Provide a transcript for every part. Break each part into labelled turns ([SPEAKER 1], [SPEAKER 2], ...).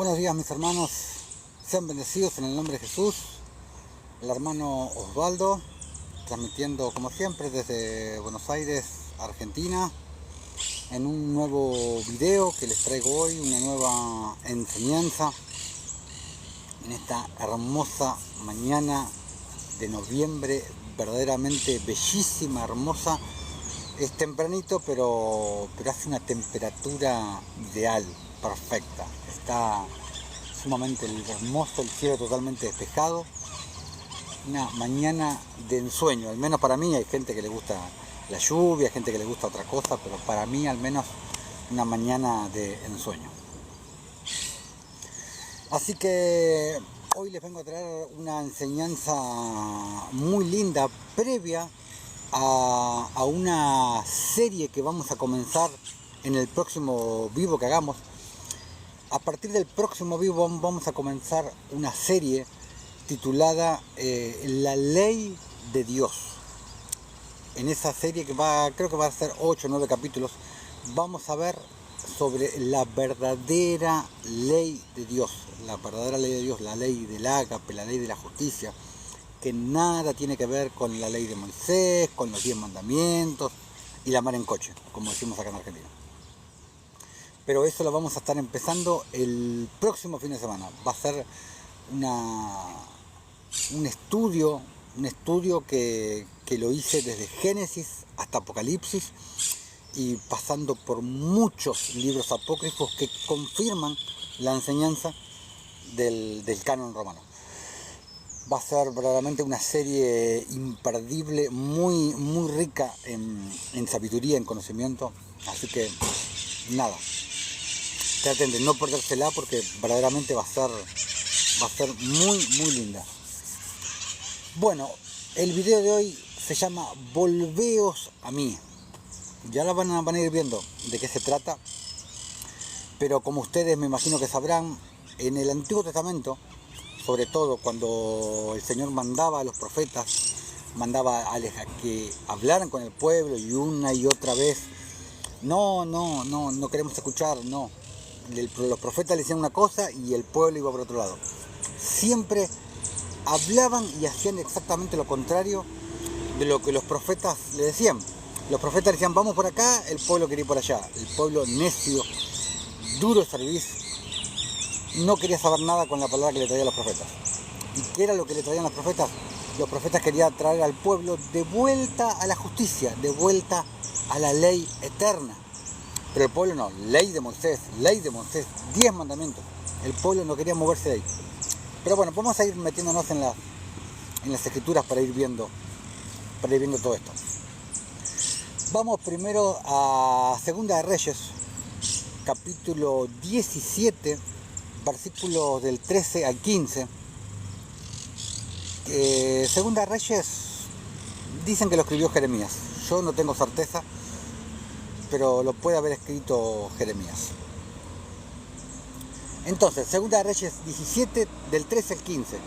[SPEAKER 1] Buenos días mis hermanos, sean bendecidos en el nombre de Jesús. El hermano Osvaldo, transmitiendo como siempre desde Buenos Aires, Argentina, en un nuevo video que les traigo hoy, una nueva enseñanza en esta hermosa mañana de noviembre, verdaderamente bellísima, hermosa. Es tempranito, pero hace una temperatura ideal, perfecta. Está sumamente hermoso, el cielo totalmente despejado. Una mañana de ensueño, al menos para mí. Hay gente que le gusta la lluvia, hay gente que le gusta otra cosa, pero para mí al menos una mañana de ensueño. Así que hoy les vengo a traer una enseñanza muy linda, previa a una serie que vamos a comenzar en el próximo vivo que hagamos. A partir del próximo vivo vamos a comenzar una serie titulada La Ley de Dios. En esa serie que creo que va a ser 8 o 9 capítulos, vamos a ver sobre la verdadera ley de Dios, la verdadera ley de Dios, la ley del ágape, la ley de la justicia, que nada tiene que ver con la ley de Moisés, con los 10 mandamientos y la mar en coche, como decimos acá en Argentina. Pero eso lo vamos a estar empezando el próximo fin de semana. Va a ser un estudio que lo hice desde Génesis hasta Apocalipsis y pasando por muchos libros apócrifos que confirman la enseñanza del canon romano. Va a ser verdaderamente una serie imperdible, muy rica en sabiduría, en conocimiento. Así que nada, traten de no perdérsela porque verdaderamente va a ser muy linda. Bueno, el video de hoy se llama Volveos a mí. Ya la van a ir viendo de qué se trata. Pero como ustedes me imagino que sabrán, en el Antiguo Testamento, sobre todo cuando el Señor mandaba a los profetas, mandaba a que hablaran con el pueblo y una y otra vez, no queremos escuchar, no. Los profetas le decían una cosa y el pueblo iba por otro lado. Siempre hablaban y hacían exactamente lo contrario de lo que los profetas le decían. Los profetas decían, vamos por acá, el pueblo quería ir por allá. El pueblo necio, duro de servicio, no quería saber nada con la palabra que le traían los profetas. ¿Y qué era lo que le traían los profetas? Los profetas querían traer al pueblo de vuelta a la justicia, de vuelta a la ley eterna. Pero el pueblo no, ley de Moisés, 10 mandamientos. El pueblo no quería moverse de ahí. Pero bueno, vamos a ir metiéndonos en las escrituras para ir viendo todo esto. Vamos primero a Segunda de Reyes, capítulo 17, versículos del 13 al 15. Segunda de Reyes dicen que lo escribió Jeremías. Yo no tengo certeza, pero lo puede haber escrito Jeremías. Entonces, Segunda de Reyes 17, del 13 al 15,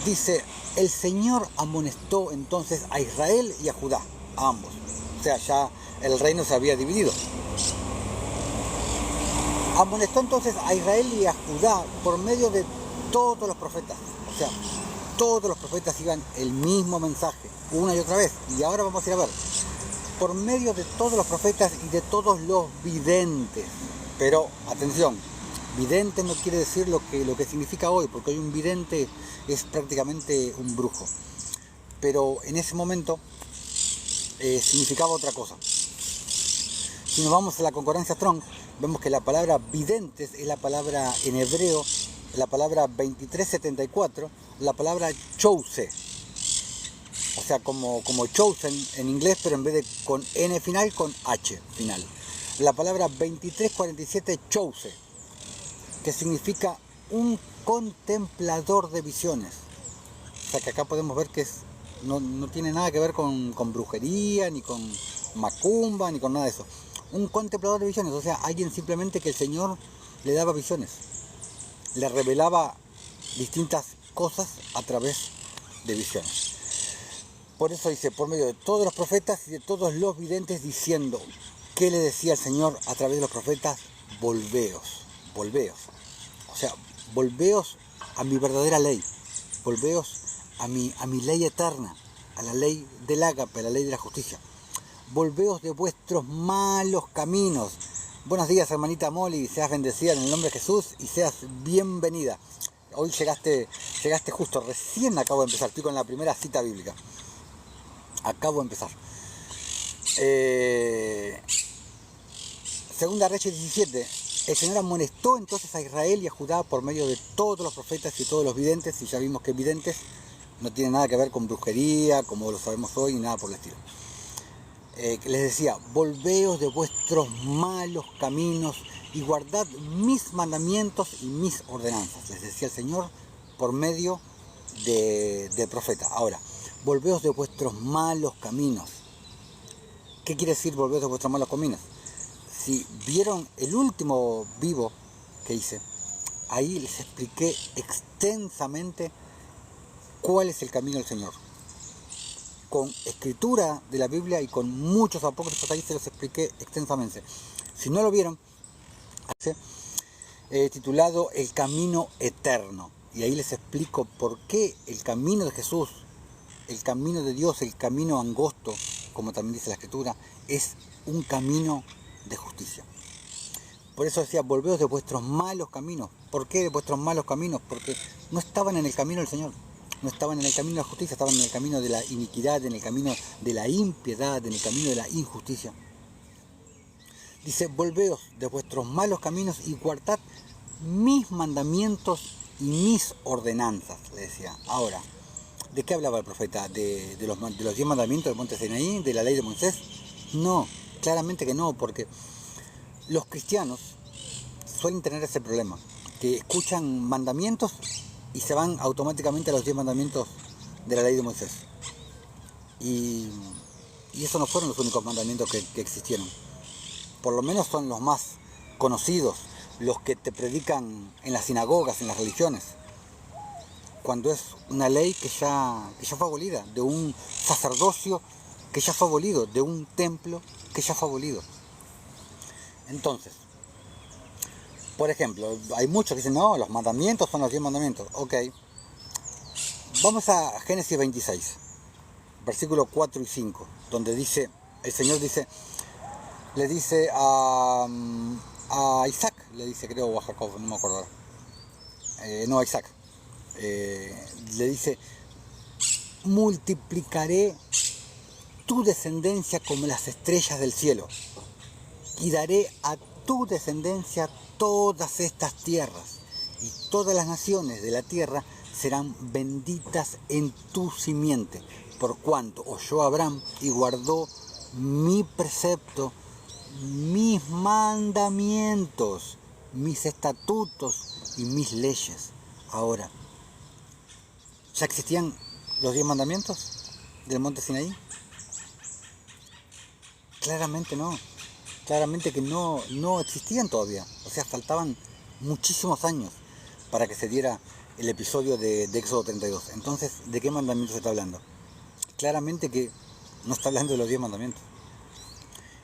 [SPEAKER 1] dice, el Señor amonestó entonces a Israel y a Judá, a ambos. O sea, ya el reino se había dividido. Amonestó entonces a Israel y a Judá por medio de todos los profetas. O sea, todos los profetas iban el mismo mensaje, una y otra vez. Y ahora vamos a ir a ver. Por medio de todos los profetas y de todos los videntes. Pero, atención, vidente no quiere decir lo que significa hoy, porque hoy un vidente es prácticamente un brujo. Pero en ese momento significaba otra cosa. Si nos vamos a la concordancia Strong, vemos que la palabra videntes es la palabra en hebreo, la palabra 2374, la palabra chose. O sea, como chosen en inglés, pero en vez de con N final, con H final. La palabra 2347 chose, que significa un contemplador de visiones. O sea que acá podemos ver que no tiene nada que ver con brujería, ni con macumba, ni con nada de eso. Un contemplador de visiones, o sea, alguien simplemente que el Señor le daba visiones. Le revelaba distintas cosas a través de visiones. Por eso dice, por medio de todos los profetas y de todos los videntes, diciendo, ¿qué le decía el Señor a través de los profetas? Volveos. O sea, volveos a mi verdadera ley, volveos a mi ley eterna, a la ley del ágape, a la ley de la justicia. Volveos de vuestros malos caminos. Buenos días, hermanita Molly, seas bendecida en el nombre de Jesús y seas bienvenida. Hoy llegaste justo, recién acabo de empezar, estoy con la primera cita bíblica. Acabo de empezar. Segunda Reyes 17. El Señor amonestó entonces a Israel y a Judá por medio de todos los profetas y todos los videntes, y ya vimos que videntes no tiene nada que ver con brujería, como lo sabemos hoy, ni nada por el estilo. Les decía, volveos de vuestros malos caminos y guardad mis mandamientos y mis ordenanzas, les decía el Señor por medio de profeta. Ahora, volveos de vuestros malos caminos. ¿Qué quiere decir volveos de vuestros malos caminos? Si vieron el último vivo que hice, ahí les expliqué extensamente cuál es el camino del Señor. Con escritura de la Biblia y con muchos apócrifos, ahí se los expliqué extensamente. Si no lo vieron, titulado El Camino Eterno. Y ahí les explico por qué el camino de Jesús, el camino de Dios, el camino angosto, como también dice la Escritura, es un camino de justicia. Por eso decía, volveos de vuestros malos caminos. ¿Por qué de vuestros malos caminos? Porque no estaban en el camino del Señor. No estaban en el camino de la justicia, estaban en el camino de la iniquidad, en el camino de la impiedad, en el camino de la injusticia. Dice, volveos de vuestros malos caminos y guardad mis mandamientos y mis ordenanzas, le decía. Ahora, ¿de qué hablaba el profeta? ¿De los 10 mandamientos del monte Sinaí? ¿De la ley de Moisés? No, claramente que no, porque los cristianos suelen tener ese problema, que escuchan mandamientos y se van automáticamente a los 10 mandamientos de la ley de Moisés. Y esos no fueron los únicos mandamientos que existieron. Por lo menos son los más conocidos, los que te predican en las sinagogas, en las religiones. Cuando es una ley que ya fue abolida, de un sacerdocio que ya fue abolido, de un templo que ya fue abolido. Entonces, por ejemplo, hay muchos que dicen, no, los mandamientos son los 10 mandamientos. Ok, vamos a Génesis 26, versículos 4 y 5, donde dice, el Señor dice, le dice a Isaac, le dice, creo, o a Jacob, no me acuerdo ahora. A Isaac. Le dice, multiplicaré tu descendencia como las estrellas del cielo y daré a tu descendencia todas estas tierras, y todas las naciones de la tierra serán benditas en tu simiente, por cuanto oyó Abraham y guardó mi precepto, mis mandamientos, mis estatutos y mis leyes. Ahora, ¿ya existían los 10 mandamientos del monte Sinaí? Claramente no. Claramente que no existían todavía. O sea, faltaban muchísimos años para que se diera el episodio de Éxodo 32. Entonces, ¿de qué mandamientos se está hablando? Claramente que no está hablando de los 10 mandamientos.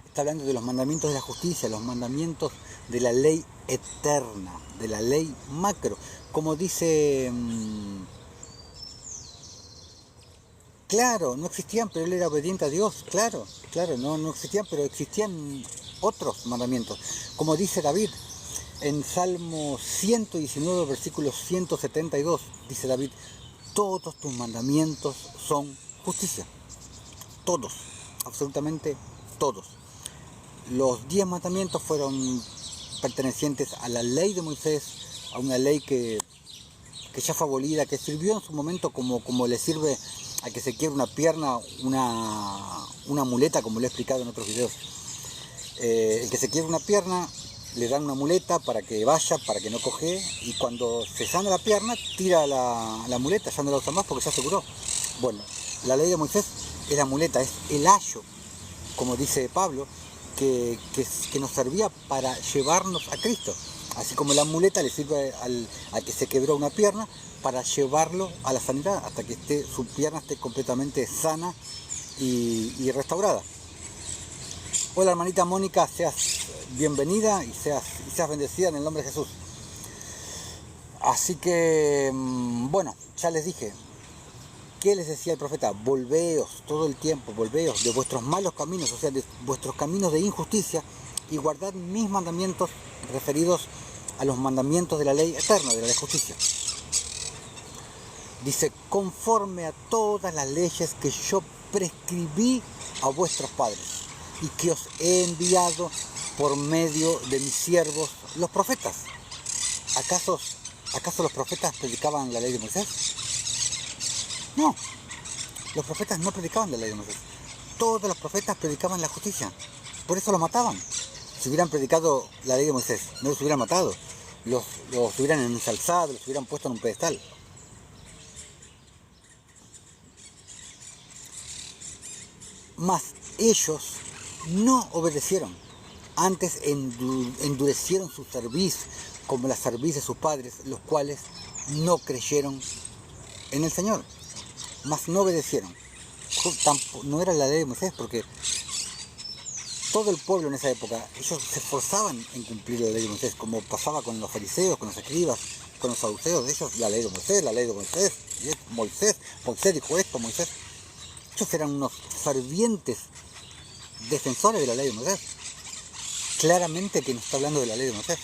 [SPEAKER 1] Está hablando de los mandamientos de la justicia, los mandamientos de la ley eterna, de la ley macro. Como dice... Claro, no existían, pero él era obediente a Dios. Claro, no existían, pero existían otros mandamientos. Como dice David en Salmo 119, versículo 172, dice David, todos tus mandamientos son justicia. Todos, absolutamente todos. Los 10 mandamientos fueron pertenecientes a la ley de Moisés, a una ley que ya fue abolida, que sirvió en su momento como le sirve a que se quiebre una pierna, una muleta, como lo he explicado en otros videos. El que se quiebre una pierna, le dan una muleta para que vaya, para que no cojee, y cuando se sana la pierna, tira la muleta, ya no la usa más porque ya se curó. Bueno, la ley de Moisés es la muleta, es el ayo, como dice Pablo, que nos servía para llevarnos a Cristo. Así como la muleta le sirve al que se quebró una pierna para llevarlo a la sanidad, hasta que su pierna esté completamente sana y restaurada. Hola hermanita Mónica, seas bienvenida y seas bendecida en el nombre de Jesús. Así que, bueno, ya les dije, ¿qué les decía el profeta? Volveos todo el tiempo, volveos de vuestros malos caminos, o sea, de vuestros caminos de injusticia, y guardad mis mandamientos referidos a los mandamientos de la ley eterna, de la ley de justicia. Dice, conforme a todas las leyes que yo prescribí a vuestros padres y que os he enviado por medio de mis siervos, los profetas. ¿Acaso los profetas predicaban la ley de Moisés? No, los profetas no predicaban la ley de Moisés. Todos los profetas predicaban la justicia, por eso los mataban. Si hubieran predicado la ley de Moisés, no los hubieran matado, los hubieran ensalzado, los hubieran puesto en un pedestal. Mas ellos no obedecieron, antes endurecieron su cerviz como la cerviz de sus padres, los cuales no creyeron en el Señor, mas no obedecieron. No era la ley de Moisés, porque todo el pueblo en esa época, ellos se esforzaban en cumplir la ley de Moisés, como pasaba con los fariseos, con los escribas, con los saduceos. De ellos, la ley de Moisés, la ley de Moisés, Moisés dijo esto, Moisés. Ellos eran unos fervientes defensores de la ley de Moisés. Claramente que no está hablando de la ley de Moisés.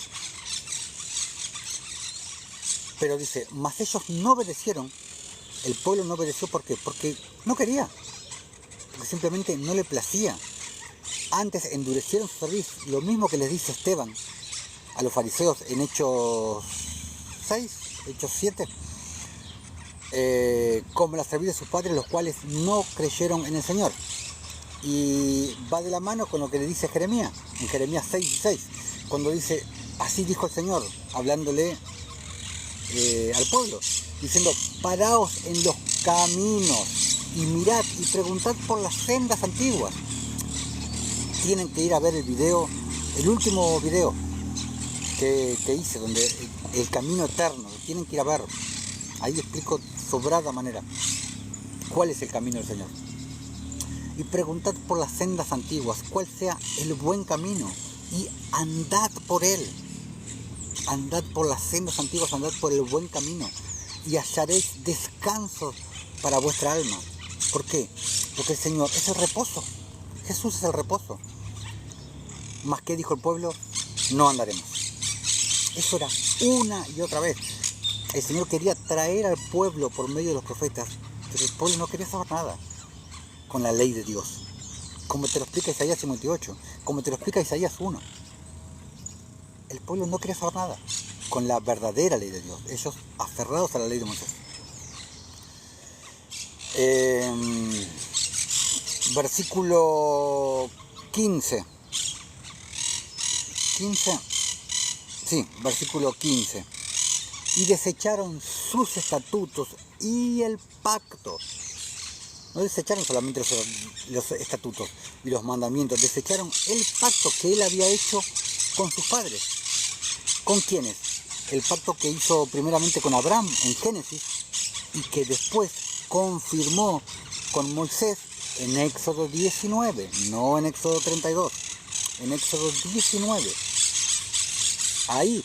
[SPEAKER 1] Pero dice, mas ellos no obedecieron. El pueblo no obedeció, ¿por qué? Porque no quería, porque simplemente no le placía. Antes endurecieron su cerviz, lo mismo que les dice Esteban a los fariseos en Hechos 6, Hechos 7, como la cerviz de sus padres, los cuales no creyeron en el Señor. Y va de la mano con lo que le dice Jeremías, en Jeremías 6:16, cuando dice, así dijo el Señor, hablándole al pueblo, diciendo, paraos en los caminos y mirad y preguntad por las sendas antiguas. Tienen que ir a ver el video, el último video que hice, donde el camino eterno, tienen que ir a ver. Ahí explico sobrada manera cuál es el camino del Señor. Y preguntad por las sendas antiguas, cuál sea el buen camino, y andad por él. Andad por las sendas antiguas, andad por el buen camino, y hallaréis descanso para vuestra alma. ¿Por qué? Porque el Señor es el reposo. Jesús es el reposo. Mas ¿qué dijo el pueblo? No andaremos. Eso era una y otra vez. El Señor quería traer al pueblo por medio de los profetas, pero el pueblo no quería saber nada con la ley de Dios. Como te lo explica Isaías 58, como te lo explica Isaías 1. El pueblo no quería saber nada con la verdadera ley de Dios. Ellos aferrados a la ley de Moisés. Versículo 15. Sí, versículo 15. Y desecharon sus estatutos y el pacto. No desecharon solamente los estatutos y los mandamientos, desecharon el pacto que él había hecho con sus padres. ¿Con quiénes? El pacto que hizo primeramente con Abraham en Génesis y que después confirmó con Moisés en Éxodo 19, no en Éxodo 32, en Éxodo 19. Ahí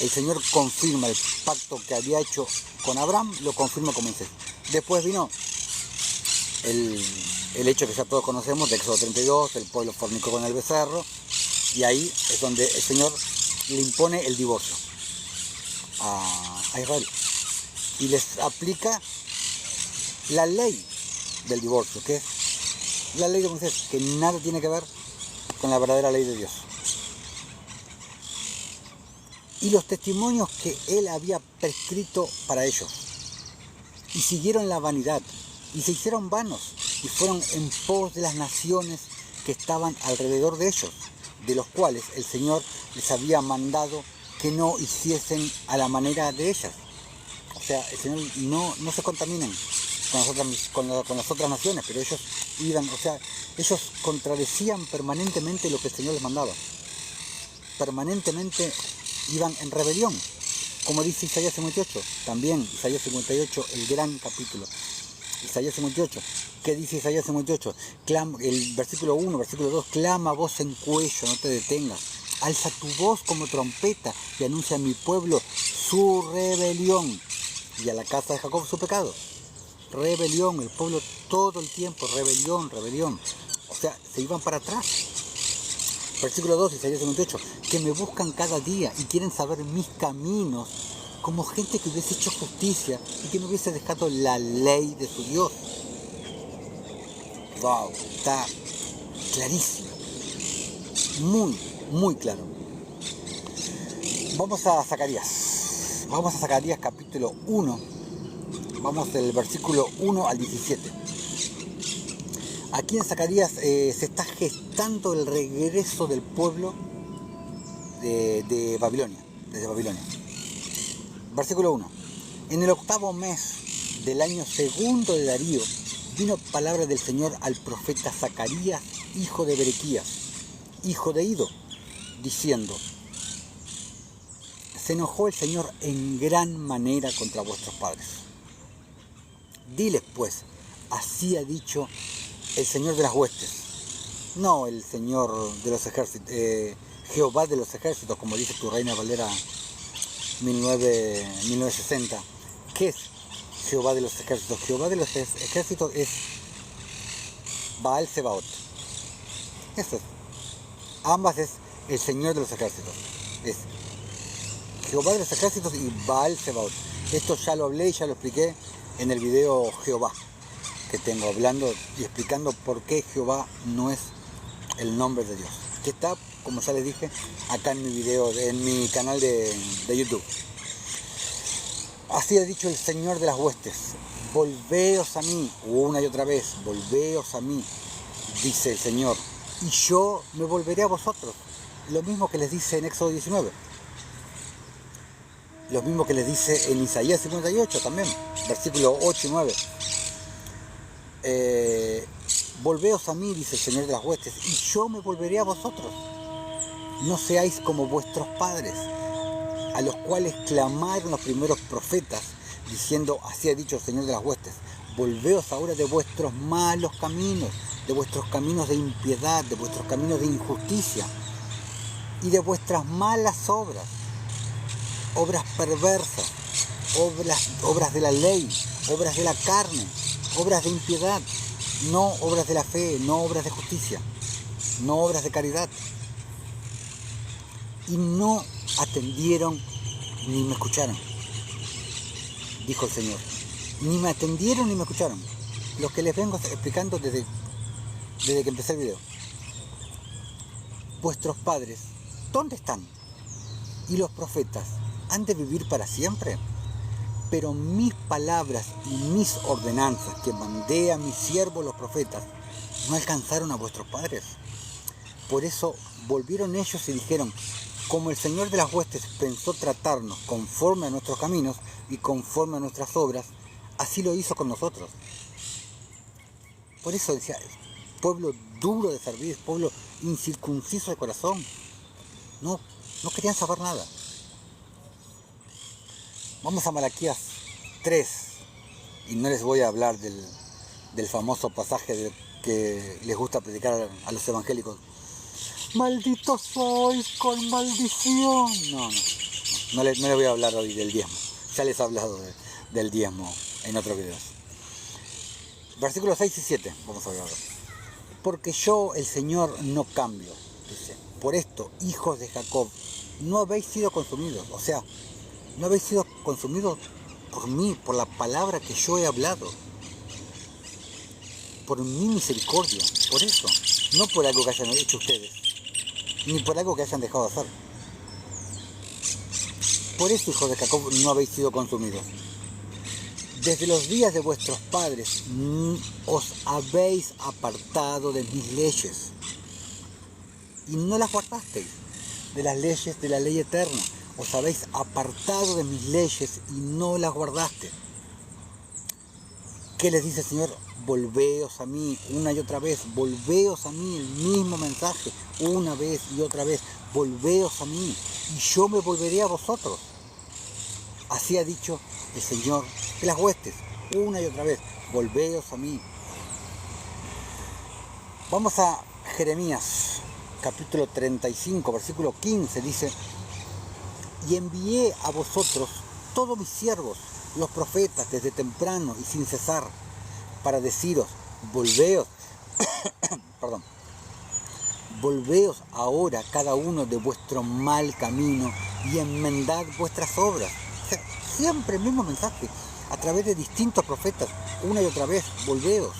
[SPEAKER 1] el Señor confirma el pacto que había hecho con Abraham, lo confirma con Moisés. Después vino el hecho que ya todos conocemos de Éxodo 32, el pueblo fornicó con el becerro, y ahí es donde el Señor le impone el divorcio a Israel y les aplica la ley del divorcio, que es la ley de Moisés, que nada tiene que ver con la verdadera ley de Dios. Y los testimonios que él había prescrito para ellos, y siguieron la vanidad, y se hicieron vanos, y fueron en pos de las naciones que estaban alrededor de ellos, de los cuales el Señor les había mandado que no hiciesen a la manera de ellas. O sea, el Señor no se contaminen con las otras naciones, pero ellos iban, o sea, ellos contradecían permanentemente lo que el Señor les mandaba. Permanentemente iban en rebelión, como dice Isaías 58, también Isaías 58, el gran capítulo. Isaías 58, ¿qué dice Isaías 58? El versículo 1, versículo 2, clama voz en cuello, no te detengas, alza tu voz como trompeta y anuncia a mi pueblo su rebelión y a la casa de Jacob su pecado. Rebelión, el pueblo todo el tiempo, rebelión, rebelión. O sea, se iban para atrás. Versículo 2, Isaías 58, que me buscan cada día y quieren saber mis caminos, como gente que hubiese hecho justicia y que no hubiese dejado la ley de su Dios. Wow, está clarísimo. Muy, muy claro. Vamos a Zacarías. Vamos a Zacarías capítulo 1. Vamos del versículo 1 al 17. Aquí en Zacarías se está gestando el regreso del pueblo de Babilonia, desde Babilonia. Versículo 1. En el 8º mes del año segundo de Darío, vino palabra del Señor al profeta Zacarías, hijo de Berequías, hijo de Ido, diciendo: se enojó el Señor en gran manera contra vuestros padres. Diles pues, así ha dicho el Señor de las huestes, no el Señor de los ejércitos, Jehová de los ejércitos, como dice tu Reina Valera 1960. ¿Qué es Jehová de los ejércitos? Jehová de los ejércitos es Baal Sebaot. Eso es. Ambas es el Señor de los ejércitos. Es Jehová de los ejércitos y Baal Sebaot. Esto ya lo hablé y ya lo expliqué en el video Jehová, que tengo hablando y explicando por qué Jehová no es el nombre de Dios. Que está, como ya les dije, acá en mi video, en mi canal de YouTube. Así ha dicho el Señor de las huestes: volveos a mí, una y otra vez, volveos a mí, dice el Señor, y yo me volveré a vosotros. Lo mismo que les dice en Éxodo 19. Lo mismo que les dice en Isaías 58 también, versículos 8 y 9. Volveos a mí, dice el Señor de las huestes, y yo me volveré a vosotros. No seáis como vuestros padres, a los cuales clamaron los primeros profetas, diciendo: así ha dicho el Señor de las huestes, volveos ahora de vuestros malos caminos, de vuestros caminos de impiedad, de vuestros caminos de injusticia y de vuestras malas obras, obras perversas, obras de la ley, obras de la carne, obras de impiedad, no obras de la fe, no obras de justicia, no obras de caridad. Y no atendieron ni me escucharon, dijo el Señor. Ni me atendieron ni me escucharon. Lo que les vengo explicando desde que empecé el video. Vuestros padres, ¿dónde están? Y los profetas, ¿han de vivir para siempre? Pero mis palabras y mis ordenanzas que mandé a mis siervos los profetas no alcanzaron a vuestros padres. Por eso volvieron ellos y dijeron: como el Señor de las huestes pensó tratarnos conforme a nuestros caminos y conforme a nuestras obras, así lo hizo con nosotros. Por eso decía, pueblo duro de servir, pueblo incircunciso de corazón. No querían saber nada. Vamos a Malaquías 3, y no les voy a hablar del famoso pasaje que les gusta predicar a los evangélicos. Malditos sois con maldición. No les voy a hablar hoy del diezmo. Ya les he hablado del diezmo en otros videos. Versículos 6 y 7, vamos a ver ahora. Porque yo, el Señor, no cambio. Dice: por esto, hijos de Jacob, no habéis sido consumidos. O sea, no habéis sido consumidos por mí, por la palabra que yo he hablado. Por mi misericordia, por eso. No por algo que hayan hecho ustedes, ni por algo que hayan dejado de hacer. Por eso, hijos de Jacob, no habéis sido consumidos. Desde los días de vuestros padres os habéis apartado de mis leyes y no las guardasteis, de las leyes de la ley eterna. Os habéis apartado de mis leyes y no las guardaste. ¿Qué les dice el Señor? Volveos a mí, una y otra vez, volveos a mí, el mismo mensaje, una vez y otra vez, volveos a mí, y yo me volveré a vosotros. Así ha dicho el Señor de las huestes, una y otra vez, volveos a mí. Vamos a Jeremías, capítulo 35, versículo 15, dice: y envié a vosotros todos mis siervos, los profetas, desde temprano y sin cesar, para deciros, volveos, perdón, volveos ahora cada uno de vuestro mal camino y enmendad vuestras obras. O sea, siempre el mismo mensaje, a través de distintos profetas, una y otra vez, volveos.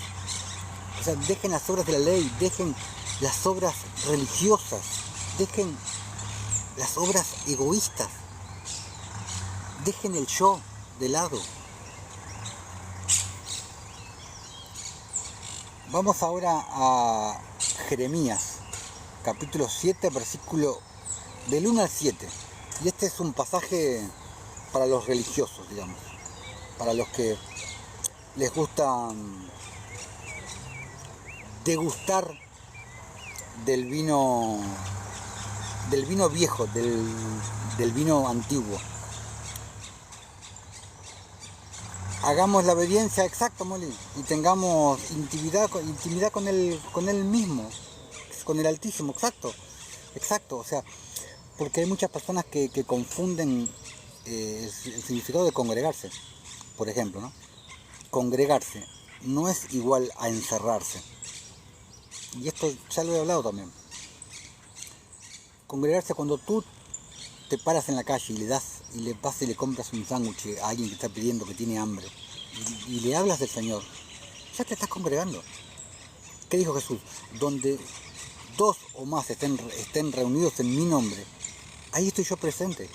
[SPEAKER 1] O sea, dejen las obras de la ley, dejen las obras religiosas, dejen las obras egoístas, dejen el yo de lado. Vamos ahora a Jeremías, capítulo 7, versículo del 1 al 7. Y este es un pasaje para los religiosos, digamos, para los que les gusta degustar del vino viejo, del vino antiguo. Hagamos la obediencia exacta, Molly, y tengamos intimidad con él mismo, con el Altísimo, exacto, o sea, porque hay muchas personas que confunden el significado de congregarse, por ejemplo, ¿no? Congregarse no es igual a encerrarse, y esto ya lo he hablado también. Congregarse cuando tú te paras en la calle y le vas y le compras un sándwich a alguien que está pidiendo, que tiene hambre, y le hablas del Señor, ya te estás congregando. ¿Qué dijo Jesús? Donde dos o más estén reunidos en mi nombre, ahí estoy yo presente.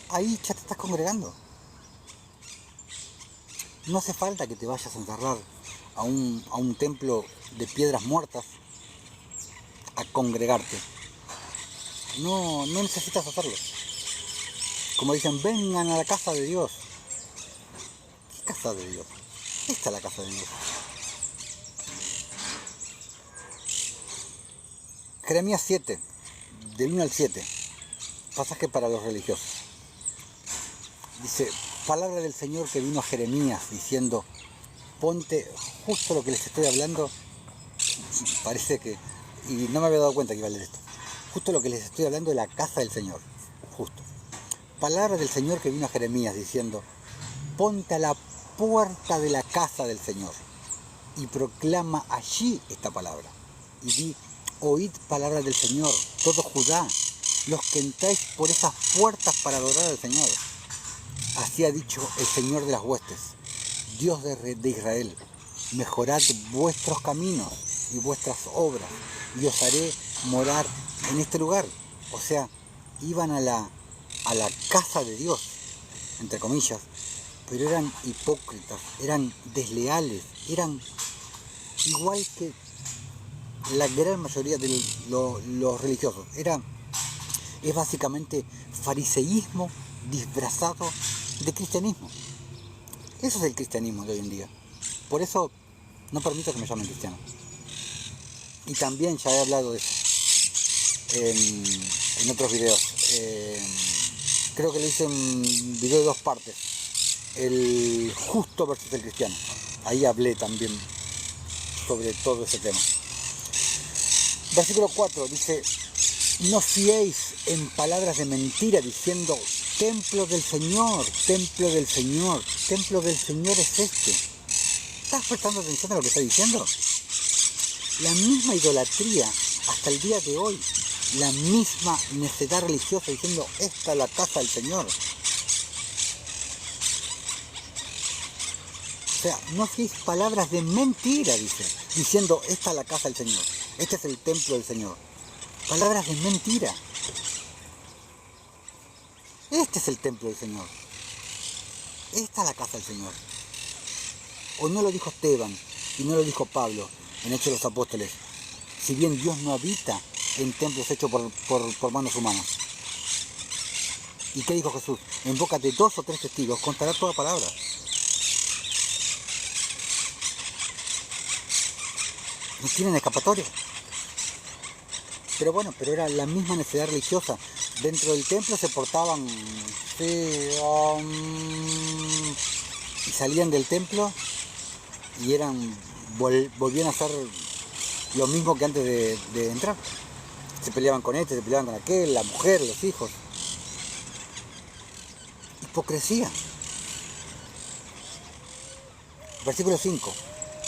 [SPEAKER 1] Ahí ya te estás congregando. No hace falta que te vayas a encerrar a un templo de piedras muertas a congregarte. No necesitas hacerlo. Como dicen, vengan a la casa de Dios. ¿Qué casa de Dios? Esta es la casa de Dios. Jeremías 7, del 1 al 7, pasaje para los religiosos. Dice, palabra del Señor que vino a Jeremías diciendo, ponte justo lo que les estoy hablando, parece que, y no me había dado cuenta que iba a leer esto, justo lo que les estoy hablando de la casa del Señor, justo. Palabra del Señor que vino a Jeremías diciendo, ponte a la puerta de la casa del Señor y proclama allí esta palabra. Y di, oíd palabra del Señor, todo Judá, los que entráis por esas puertas para adorar al Señor. Así ha dicho el Señor de las huestes, Dios de Israel, mejorad vuestros caminos y vuestras obras, y os haré morar en este lugar. O sea, iban a la casa de Dios, entre comillas, pero eran hipócritas, eran desleales, eran igual que la gran mayoría de los religiosos. Es básicamente fariseísmo disfrazado de cristianismo. Eso es el cristianismo de hoy en día. Por eso no permito que me llamen cristiano. Y también ya he hablado de eso en otros videos. Creo que le hice un video de 2 partes. El justo versus el cristiano. Ahí hablé también sobre todo ese tema. Versículo 4 dice, no fiéis en palabras de mentira diciendo, templo del Señor, templo del Señor, templo del Señor es este. ¿Estás prestando atención a lo que está diciendo? La misma idolatría hasta el día de hoy, la misma necedad religiosa diciendo, esta es la casa del Señor. O sea, no fiéis palabras de mentira, dice, diciendo, esta es la casa del Señor, este es el templo del Señor. Palabras de mentira. Este es el templo del Señor. Esta es la casa del Señor. O no lo dijo Esteban y no lo dijo Pablo en Hechos de los Apóstoles. Si bien Dios no habita en templos hechos por manos humanas. ¿Y qué dijo Jesús? En boca de 2 o 3 testigos contará toda palabra. No tienen escapatoria. Pero bueno, pero era la misma necesidad religiosa. Dentro del templo se portaban, y salían del templo y volvían a hacer lo mismo que antes de entrar. Se peleaban con este, se peleaban con aquel, la mujer, los hijos. ¿Y hipocresía. Versículo 5.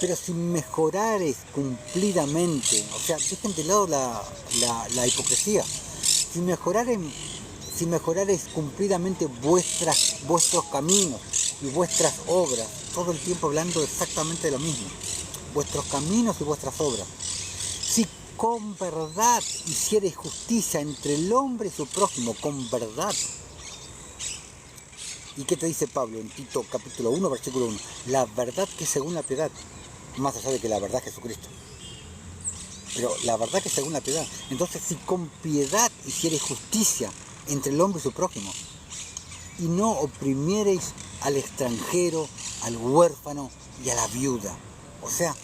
[SPEAKER 1] Pero si mejorares cumplidamente, o sea, dejen de lado la hipocresía, si mejorares cumplidamente vuestros caminos y vuestras obras, todo el tiempo hablando exactamente de lo mismo, vuestros caminos y vuestras obras, si con verdad hiciereis justicia entre el hombre y su prójimo, con verdad. ¿Y qué te dice Pablo en Tito capítulo 1, versículo 1? La verdad que según la piedad, más allá de que la verdad es Jesucristo. Pero la verdad que según la piedad. Entonces, si con piedad hiciereis justicia entre el hombre y su prójimo, y no oprimiereis al extranjero, al huérfano y a la viuda. O sea,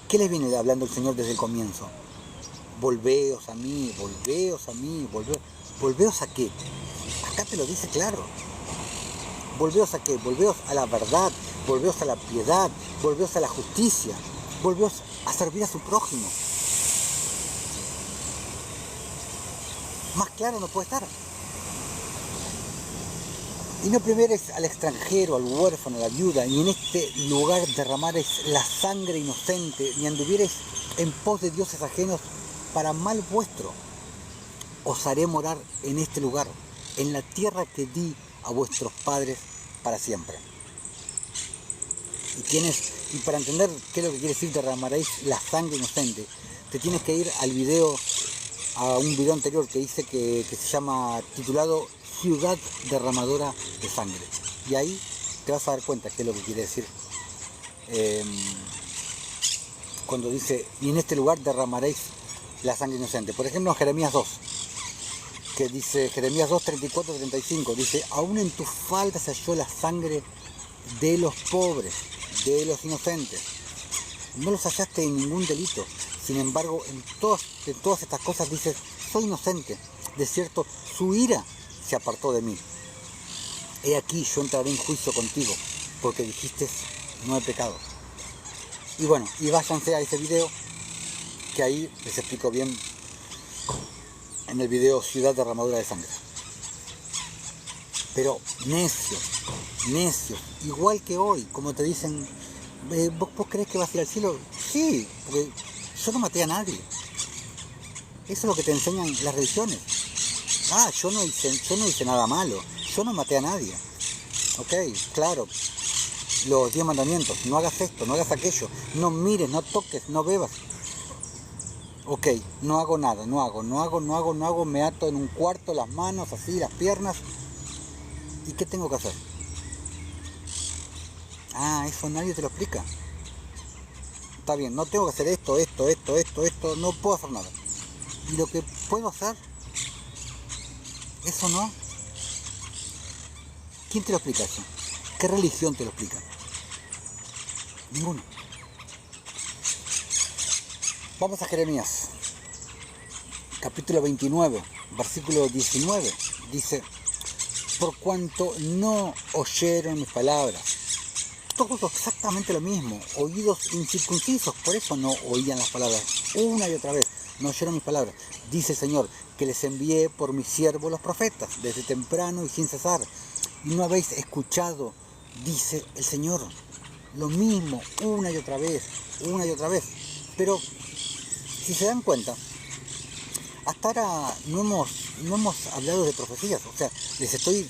[SPEAKER 1] ¿qué les viene hablando el Señor desde el comienzo? Volveos a mí, volveos a mí, volveos a qué. Acá te lo dice claro. Volveos a qué, volveos a la verdad, volveos a la piedad, volveos a la justicia, volveos a servir a su prójimo. Más claro no puede estar. Y no primieres al extranjero, al huérfano, a la viuda, y en este lugar derramares la sangre inocente, ni anduvieres en pos de dioses ajenos para mal vuestro. Os haré morar en este lugar, en la tierra que di a vuestros padres para siempre. Y para entender qué es lo que quiere decir derramaréis la sangre inocente, te tienes que ir a un video anterior que dice que se llama titulado Ciudad derramadora de sangre. Y ahí te vas a dar cuenta qué es lo que quiere decir. Cuando dice, y en este lugar derramaréis la sangre inocente. Por ejemplo, en Jeremías 2, que dice, Jeremías 2, 34, 35, dice, aún en tus faldas se halló la sangre de los pobres, de los inocentes. No los hallaste en ningún delito. Sin embargo, en todas estas cosas dices, soy inocente. De cierto, su ira se apartó de mí. He aquí, yo entraré en juicio contigo, porque dijiste, no he pecado. Y bueno, y váyanse a ese video, que ahí les explico bien en el video Ciudad derramadora de sangre. Pero necios, igual que hoy, como te dicen, ¿vos crees que vas a ir al cielo? Sí, porque yo no maté a nadie. Eso es lo que te enseñan las religiones. Yo no hice nada malo, yo no maté a nadie. Ok, claro, los 10 mandamientos, no hagas esto, no hagas aquello, no mires, no toques, no bebas. Ok, no hago nada, no hago, me ato en un cuarto las manos, así, las piernas. ¿Y qué tengo que hacer? Eso nadie te lo explica. Está bien, no tengo que hacer esto, no puedo hacer nada. ¿Y lo que puedo hacer? Eso no. ¿Quién te lo explica eso? ¿Qué religión te lo explica? Ninguno. Vamos a Jeremías, capítulo 29, versículo 19. Dice, por cuanto no oyeron mis palabras. Todo exactamente lo mismo. Oídos incircuncisos, por eso no oían las palabras. Una y otra vez, no oyeron mis palabras. Dice el Señor, que les envié por mis siervos los profetas, desde temprano y sin cesar. Y no habéis escuchado, dice el Señor. Lo mismo, una y otra vez. Pero, si se dan cuenta, hasta ahora no hemos hablado de profecías. O sea, les estoy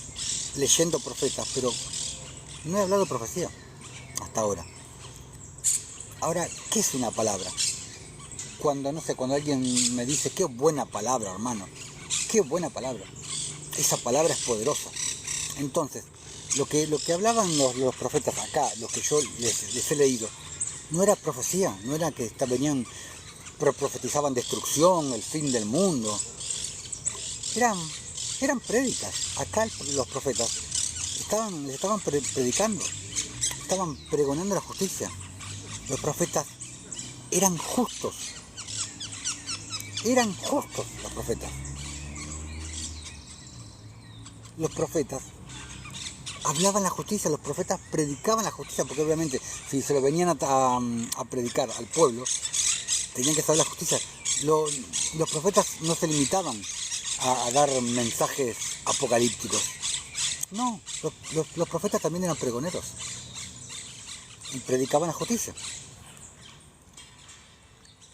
[SPEAKER 1] leyendo profetas, pero no he hablado de profecía hasta ahora. Ahora, ¿qué es una palabra? Cuando alguien me dice, qué buena palabra, hermano, qué buena palabra. Esa palabra es poderosa. Entonces, lo que hablaban los profetas acá, los que yo les he leído, no era profecía, no era que profetizaban destrucción, el fin del mundo. Eran prédicas. Acá los profetas estaban predicando, estaban pregonando la justicia. Los profetas eran justos los profetas. Los profetas hablaban la justicia, los profetas predicaban la justicia, porque obviamente si se lo venían a predicar al pueblo, tenían que saber la justicia. Los profetas no se limitaban a dar mensajes apocalípticos. No, los profetas también eran pregoneros y predicaban la justicia.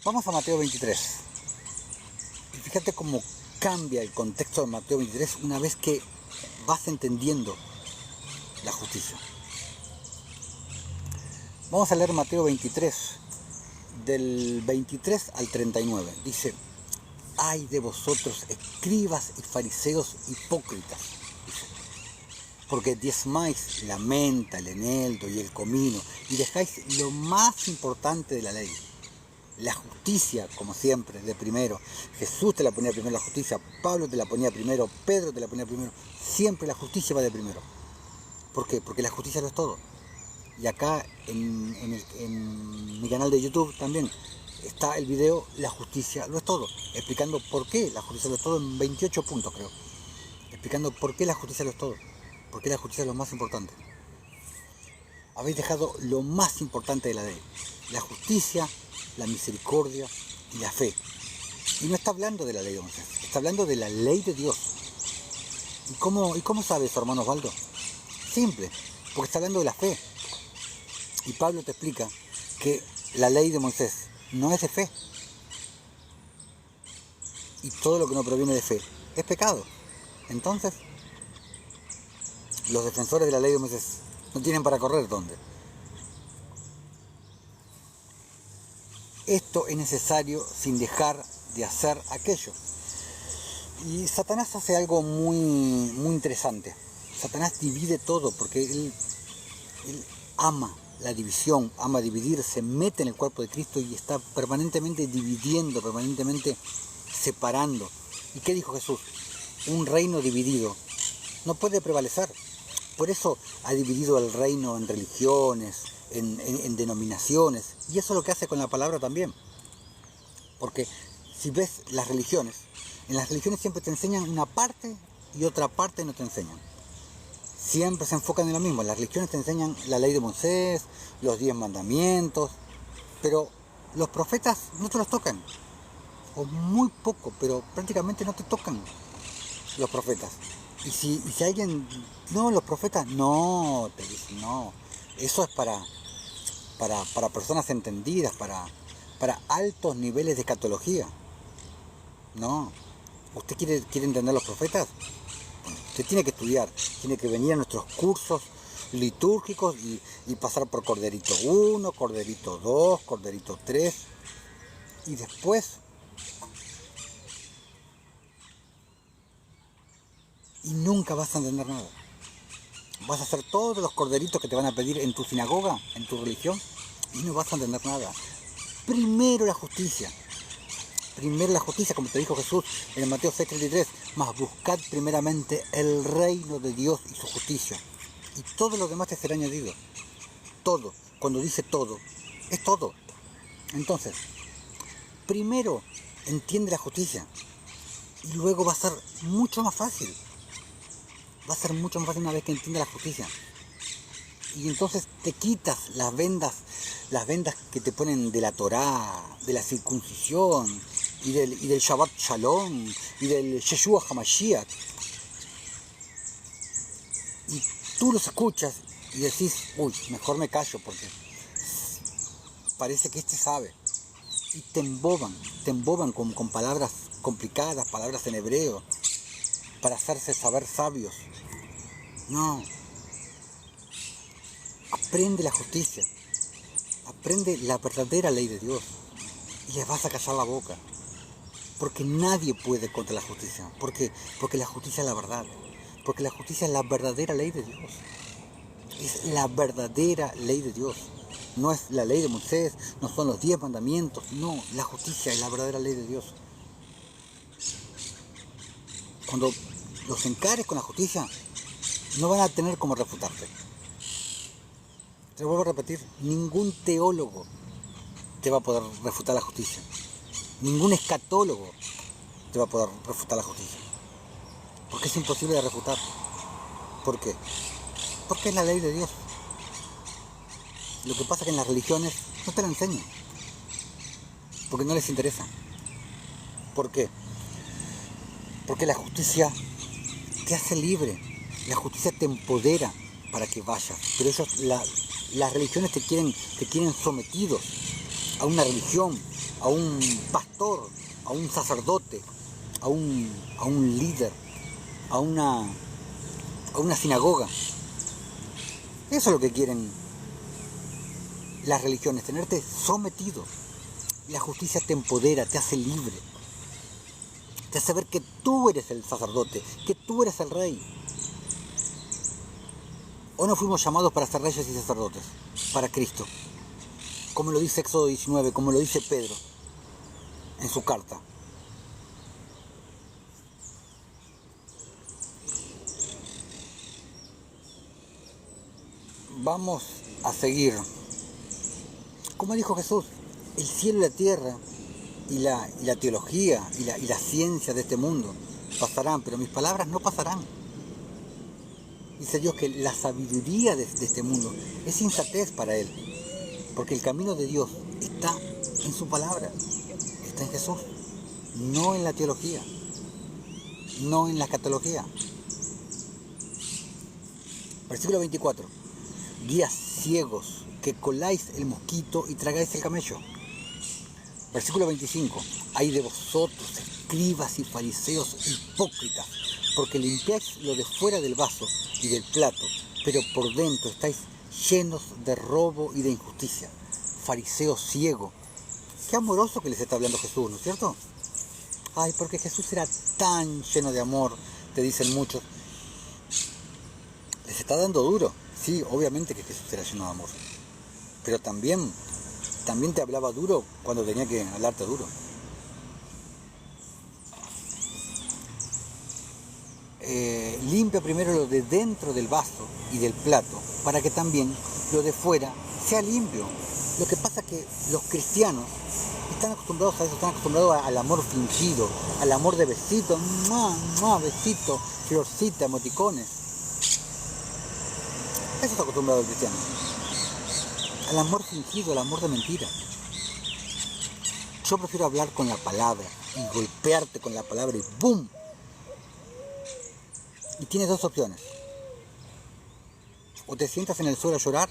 [SPEAKER 1] Vamos a Mateo 23. Y fíjate cómo cambia el contexto de Mateo 23 una vez que vas entendiendo la justicia. Vamos a leer Mateo 23, del 23 al 39. Dice: ay de vosotros, escribas y fariseos hipócritas, dice, porque diezmáis la menta, el eneldo y el comino, y dejáis lo más importante de la ley, la justicia, como siempre, de primero. Jesús te la ponía primero la justicia, Pablo te la ponía primero, Pedro te la ponía primero. Siempre la justicia va de primero. ¿Por qué? Porque la justicia lo es todo. Y acá en mi canal de YouTube también está el video La justicia lo es todo, explicando por qué la justicia lo es todo en 28 puntos, creo. Explicando por qué la justicia lo es todo, por qué la justicia es lo más importante. Habéis dejado lo más importante de la ley: la justicia, la misericordia y la fe. Y no está hablando de la ley de Moisés, está hablando de la ley de Dios. ¿Y cómo sabe eso, hermano Osvaldo? Simple, porque está hablando de la fe. Y Pablo te explica que la ley de Moisés no es de fe. Y todo lo que no proviene de fe es pecado. Entonces, los defensores de la ley de Moisés no tienen para correr ¿dónde? Esto es necesario sin dejar de hacer aquello. Y Satanás hace algo muy interesante. Satanás divide todo porque él ama la división, ama dividir, se mete en el cuerpo de Cristo y está permanentemente dividiendo, permanentemente separando. ¿Y qué dijo Jesús? Un reino dividido no puede prevalecer. Por eso ha dividido el reino en religiones, en denominaciones. Y eso es lo que hace con la palabra también. Porque si ves las religiones, en las religiones siempre te enseñan una parte y otra parte no te enseñan. Siempre se enfocan en lo mismo. Las religiones te enseñan la ley de Moisés, los 10 mandamientos, pero los profetas no te los tocan. O muy poco, pero prácticamente no te tocan los profetas. Y si alguien, no, los profetas, no, te dicen, no. Eso es para personas entendidas, para altos niveles de escatología. No. ¿Usted quiere entender los profetas? Usted tiene que estudiar, tiene que venir a nuestros cursos litúrgicos y pasar por Corderito 1, Corderito 2, Corderito 3 y después y nunca vas a entender nada. Vas a hacer todos los corderitos que te van a pedir en tu sinagoga, en tu religión, y no vas a entender nada. Primero la justicia. Primero la justicia, como te dijo Jesús en Mateo 6:33, mas buscad primeramente el reino de Dios y su justicia, y todo lo demás te será añadido. Todo, cuando dice todo, es todo. Entonces, primero entiende la justicia, y luego va a ser mucho más fácil. Va a ser mucho más fácil una vez que entiendas la justicia. Y entonces te quitas las vendas que te ponen de la Torá, de la circuncisión, y del Shabbat Shalom, y del Yeshua HaMashiach. Y tú los escuchas y decís, uy, mejor me callo porque parece que este sabe. Y te emboban con palabras complicadas, palabras en hebreo, para hacerse saber sabios. No. Aprende la justicia. Aprende la verdadera ley de Dios. Y les vas a callar la boca. Porque nadie puede contra la justicia. ¿Por qué? Porque la justicia es la verdad. Porque la justicia es la verdadera ley de Dios. Es la verdadera ley de Dios. No es la ley de Moisés, no son los 10 mandamientos. No, la justicia es la verdadera ley de Dios. Cuando los encares con la justicia, no van a tener cómo refutarte. Te lo vuelvo a repetir, ningún teólogo te va a poder refutar la justicia. Ningún escatólogo te va a poder refutar la justicia. Porque es imposible de refutar. ¿Por qué? Porque es la ley de Dios. Lo que pasa es que en las religiones no te la enseñan. Porque no les interesa. ¿Por qué? Porque la justicia te hace libre. La justicia te empodera para que vayas, pero las religiones te quieren sometidos a una religión, a un pastor, a un sacerdote, a un líder, a una sinagoga. Eso es lo que quieren las religiones, tenerte sometido. La justicia te empodera, te hace libre, te hace ver que tú eres el sacerdote, que tú eres el rey. ¿O no fuimos llamados para ser reyes y sacerdotes? Para Cristo. Como lo dice Éxodo 19, como lo dice Pedro en su carta. Vamos a seguir. Como dijo Jesús, el cielo y la tierra y la teología y la ciencia de este mundo pasarán, pero mis palabras no pasarán. Dice Dios que la sabiduría de este mundo es insensatez para él, porque el camino de Dios está en su palabra, está en Jesús, no en la teología, no en la escatología. Versículo 24. Guías ciegos, que coláis el mosquito y tragáis el camello. Versículo 25. Ay de vosotros, escribas y fariseos hipócritas, porque limpiáis lo de fuera del vaso y del plato, pero por dentro estáis llenos de robo y de injusticia. Fariseo ciego. Qué amoroso que les está hablando Jesús, ¿no es cierto? Ay, porque Jesús era tan lleno de amor, te dicen muchos. Les está dando duro. Sí, obviamente que Jesús era lleno de amor. Pero también te hablaba duro cuando tenía que hablarte duro. Limpia primero lo de dentro del vaso y del plato, para que también lo de fuera sea limpio. Lo que pasa es que los cristianos están acostumbrados a eso, están acostumbrados al amor fingido, al amor de besitos, besito, florcita, emoticones. Eso está acostumbrado el cristiano. Al amor fingido, al amor de mentira. Yo prefiero hablar con la palabra y golpearte con la palabra y ¡boom! Y tienes dos opciones. O te sientas en el suelo a llorar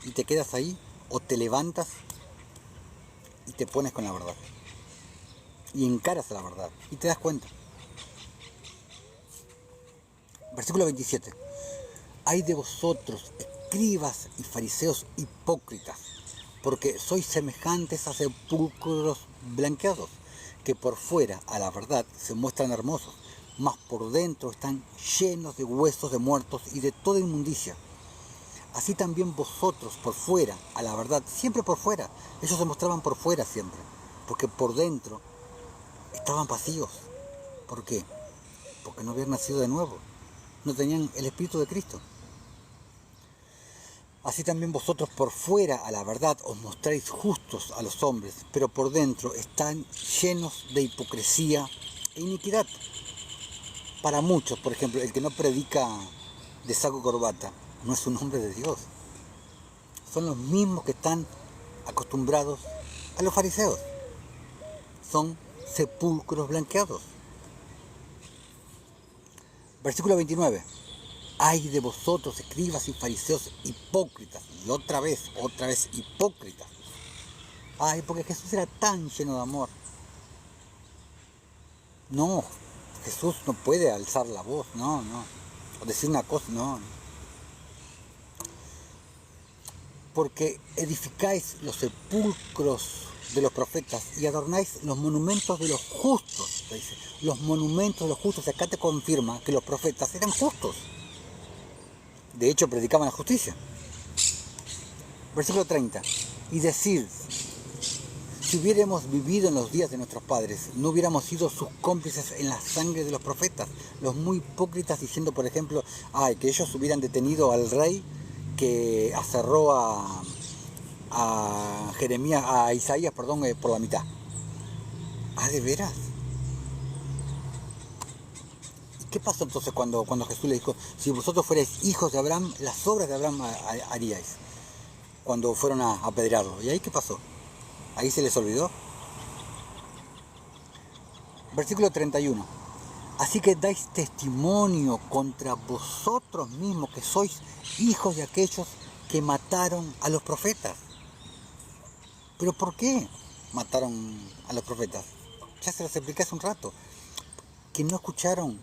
[SPEAKER 1] y te quedas ahí, o te levantas y te pones con la verdad. Y encaras a la verdad y te das cuenta. Versículo 27. Ay de vosotros, escribas y fariseos hipócritas, porque sois semejantes a sepulcros blanqueados, que por fuera, a la verdad, se muestran hermosos, mas por dentro están llenos de huesos de muertos y de toda inmundicia. Así también vosotros por fuera, a la verdad, siempre por fuera, ellos se mostraban por fuera siempre, porque por dentro estaban vacíos. ¿Por qué? Porque no habían nacido de nuevo, no tenían el Espíritu de Cristo. Así también vosotros por fuera, a la verdad, os mostráis justos a los hombres, pero por dentro están llenos de hipocresía e iniquidad. Para muchos, por ejemplo, el que no predica de saco y corbata no es un hombre de Dios. Son los mismos que están acostumbrados a los fariseos. Son sepulcros blanqueados. Versículo 29. Ay de vosotros, escribas y fariseos hipócritas. Y otra vez hipócritas. Ay, porque Jesús era tan lleno de amor. No, Jesús no puede alzar la voz, no. O decir una cosa, no. Porque edificáis los sepulcros de los profetas y adornáis los monumentos de los justos. Dice, los monumentos de los justos. Acá te confirma que los profetas eran justos. De hecho, predicaban la justicia. Versículo 30. Y decir, si hubiéramos vivido en los días de nuestros padres, no hubiéramos sido sus cómplices en la sangre de los profetas. Los muy hipócritas diciendo, por ejemplo, que ellos hubieran detenido al rey que aserró a Isaías, por la mitad. ¿De veras? ¿Y qué pasó entonces cuando Jesús le dijo, si vosotros fuerais hijos de Abraham, las obras de Abraham haríais? Cuando fueron a apedrearlo. ¿Y ahí qué pasó? ¿Ahí se les olvidó? Versículo 31. Así que dais testimonio contra vosotros mismos que sois hijos de aquellos que mataron a los profetas. ¿Pero por qué mataron a los profetas? Ya se los expliqué hace un rato. Que no escucharon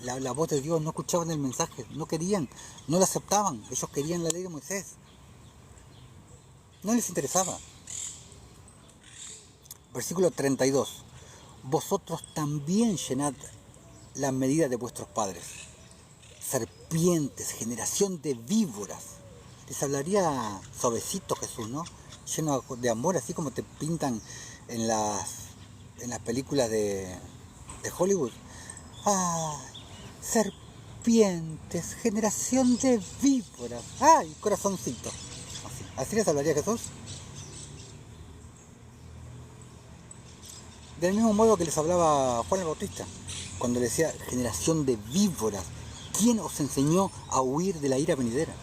[SPEAKER 1] la voz de Dios, no escuchaban el mensaje, no querían, no lo aceptaban. Ellos querían la ley de Moisés. No les interesaba. Versículo 32. Vosotros también llenad la medida de vuestros padres. Serpientes, generación de víboras. Les hablaría suavecito Jesús, ¿no? Lleno de amor, así como te pintan en las películas de Hollywood. ¡Ay! Serpientes, generación de víboras. ¡Ay! Corazoncito. Así les hablaría Jesús. Del mismo modo que les hablaba Juan el Bautista, cuando le decía generación de víboras. ¿Quién os enseñó a huir de la ira venidera?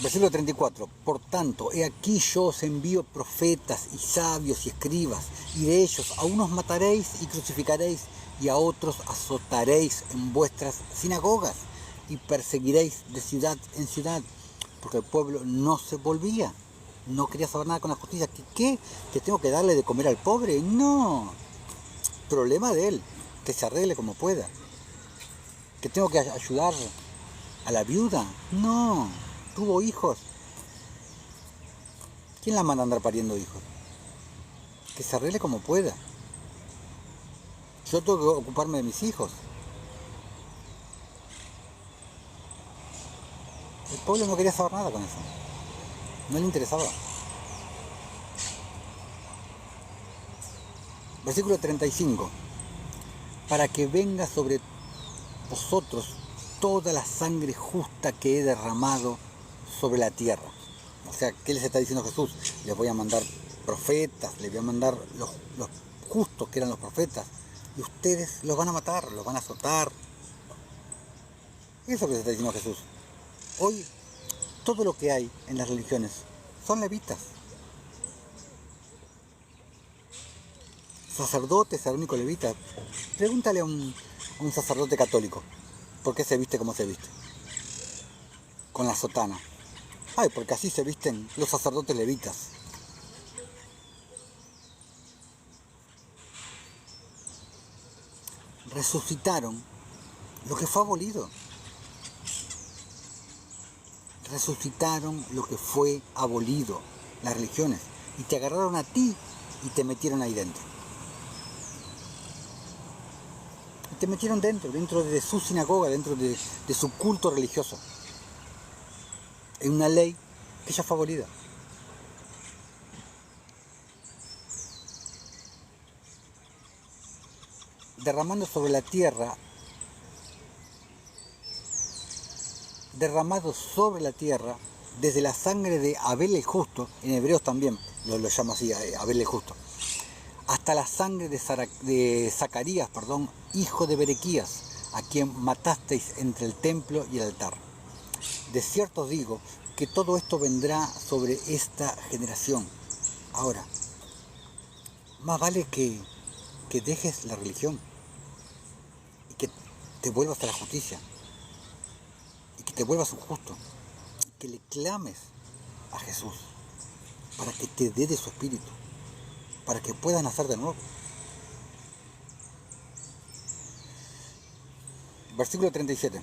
[SPEAKER 1] Versículo 34. Por tanto, he aquí yo os envío profetas y sabios y escribas, y de ellos a unos mataréis y crucificaréis, y a otros azotaréis en vuestras sinagogas, y perseguiréis de ciudad en ciudad, porque el pueblo no se volvía, no quería saber nada con la justicia. ¿Qué? ¿Que tengo que darle de comer al pobre? No, problema de él, que se arregle como pueda. ¿Que tengo que ayudar a la viuda? No, tuvo hijos. ¿Quién la manda a andar pariendo hijos? Que se arregle como pueda. Yo tengo que ocuparme de mis hijos. El pueblo no quería saber nada con eso. No le interesaba. Versículo 35. Para que venga sobre vosotros toda la sangre justa que he derramado sobre la tierra. O sea, ¿qué les está diciendo Jesús? Les voy a mandar profetas, les voy a mandar los justos que eran los profetas, y ustedes los van a matar, los van a azotar. Eso es lo que les está diciendo Jesús. Hoy, todo lo que hay en las religiones son levitas. Sacerdote es el único levita. Pregúntale a un sacerdote católico por qué se viste como se viste. Con la sotana. Ay, porque así se visten los sacerdotes levitas. Resucitaron lo que fue abolido. Resucitaron lo que fue abolido, las religiones. Y te agarraron a ti y te metieron ahí dentro. Y te metieron dentro de su sinagoga, dentro de su culto religioso. En una ley que ya fue abolida. Derramando sobre la tierra, desde la sangre de Abel el justo, en hebreos también lo llama así, Abel el justo, hasta la sangre de Zacarías, hijo de Berequías, a quien matasteis entre el templo y el altar. De cierto os digo que todo esto vendrá sobre esta generación. Ahora, más vale que dejes la religión y que te vuelvas a la justicia y que te vuelvas un justo y que le clames a Jesús para que te dé de su espíritu, para que puedas nacer de nuevo. Versículo 37.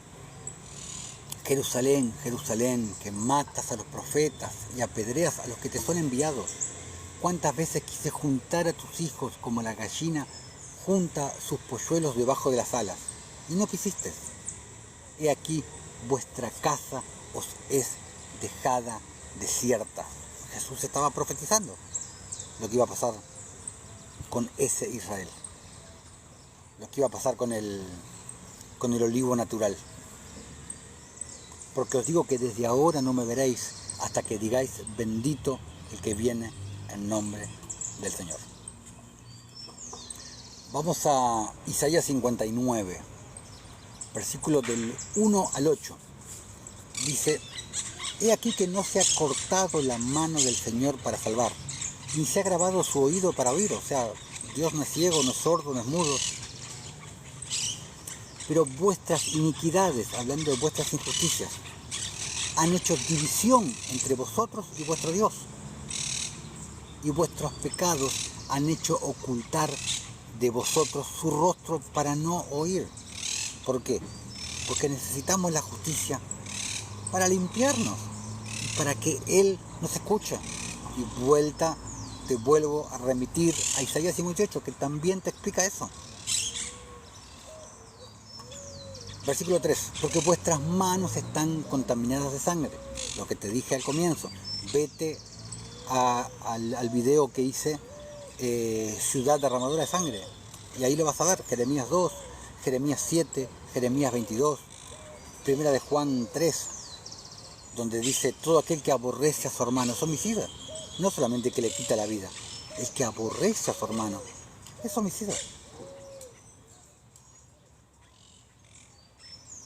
[SPEAKER 1] Jerusalén, Jerusalén, que matas a los profetas y apedreas a los que te son enviados. ¿Cuántas veces quise juntar a tus hijos como la gallina junta sus polluelos debajo de las alas? Y no quisiste. He aquí, vuestra casa os es dejada desierta. Jesús estaba profetizando lo que iba a pasar con ese Israel. Lo que iba a pasar con el olivo natural. Porque os digo que desde ahora no me veréis hasta que digáis bendito el que viene en nombre del Señor. Vamos a Isaías 59, versículos del 1 al 8. Dice: he aquí que no se ha cortado la mano del Señor para salvar, ni se ha grabado su oído para oír. O sea, Dios no es ciego, no es sordo, no es mudo. Pero vuestras iniquidades, hablando de vuestras injusticias, han hecho división entre vosotros y vuestro Dios. Y vuestros pecados han hecho ocultar de vosotros su rostro para no oír. ¿Por qué? Porque necesitamos la justicia para limpiarnos, para que Él nos escuche. Y te vuelvo a remitir a Isaías 58, que también te explica eso. Versículo 3, porque vuestras manos están contaminadas de sangre. Lo que te dije al comienzo. Vete al video que hice, Ciudad Derramadora de Sangre. Y ahí lo vas a ver, Jeremías 2, Jeremías 7, Jeremías 22, Primera de Juan 3, donde dice, todo aquel que aborrece a su hermano es homicida. No solamente que le quita la vida, el que aborrece a su hermano es homicida.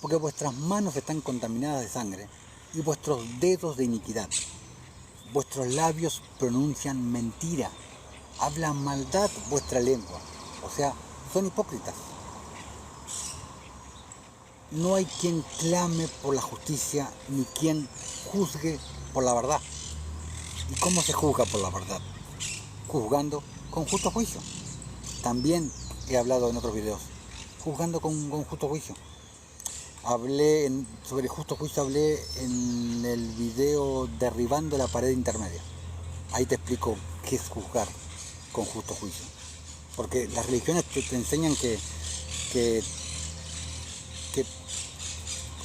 [SPEAKER 1] Porque vuestras manos están contaminadas de sangre y vuestros dedos de iniquidad. Vuestros labios pronuncian mentira, hablan maldad vuestra lengua. O sea, son hipócritas. No hay quien clame por la justicia ni quien juzgue por la verdad. ¿Y cómo se juzga por la verdad? Juzgando con justo juicio. También he hablado en otros videos, juzgando con justo juicio. Sobre justo juicio hablé en el video Derribando la pared intermedia. Ahí te explico qué es juzgar con justo juicio. Porque las religiones te enseñan que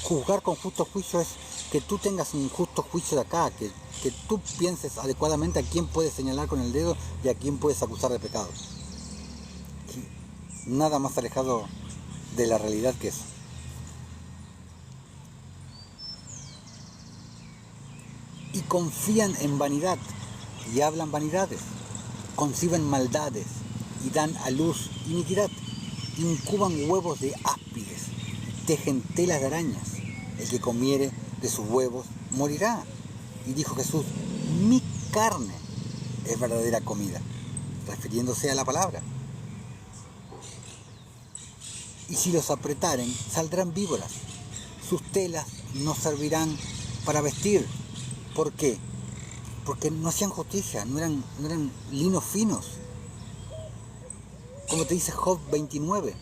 [SPEAKER 1] juzgar con justo juicio es que tú tengas un justo juicio de acá, que tú pienses adecuadamente a quién puedes señalar con el dedo y a quién puedes acusar de pecado. Y nada más alejado de la realidad que eso. Y confían en vanidad y hablan vanidades, conciben maldades y dan a luz iniquidad, incuban huevos de áspides, tejen telas de arañas. El que comiere de sus huevos morirá. Y dijo Jesús, mi carne es verdadera comida, refiriéndose a la palabra. Y si los apretaren, saldrán víboras. Sus telas no servirán para vestir. ¿Por qué? Porque no hacían justicia, no eran linos finos. Como te dice Job 29,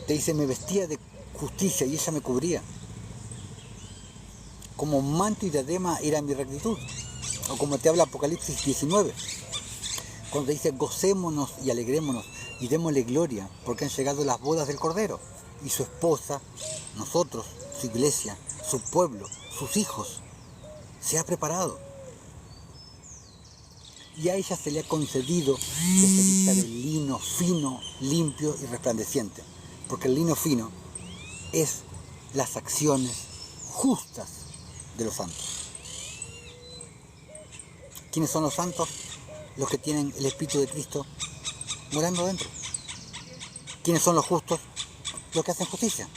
[SPEAKER 1] te dice, me vestía de justicia y ella me cubría. Como manto y diadema era mi rectitud. O como te habla Apocalipsis 19, cuando te dice, gocémonos y alegrémonos y démosle gloria, porque han llegado las bodas del Cordero. Y su esposa, nosotros, su iglesia, su pueblo, sus hijos, se ha preparado. Y a ella se le ha concedido que se vista de lino fino, limpio y resplandeciente. Porque el lino fino es las acciones justas de los santos. ¿Quiénes son los santos? Los que tienen el Espíritu de Cristo morando dentro. ¿Quiénes son los justos? Los que hacen justicia.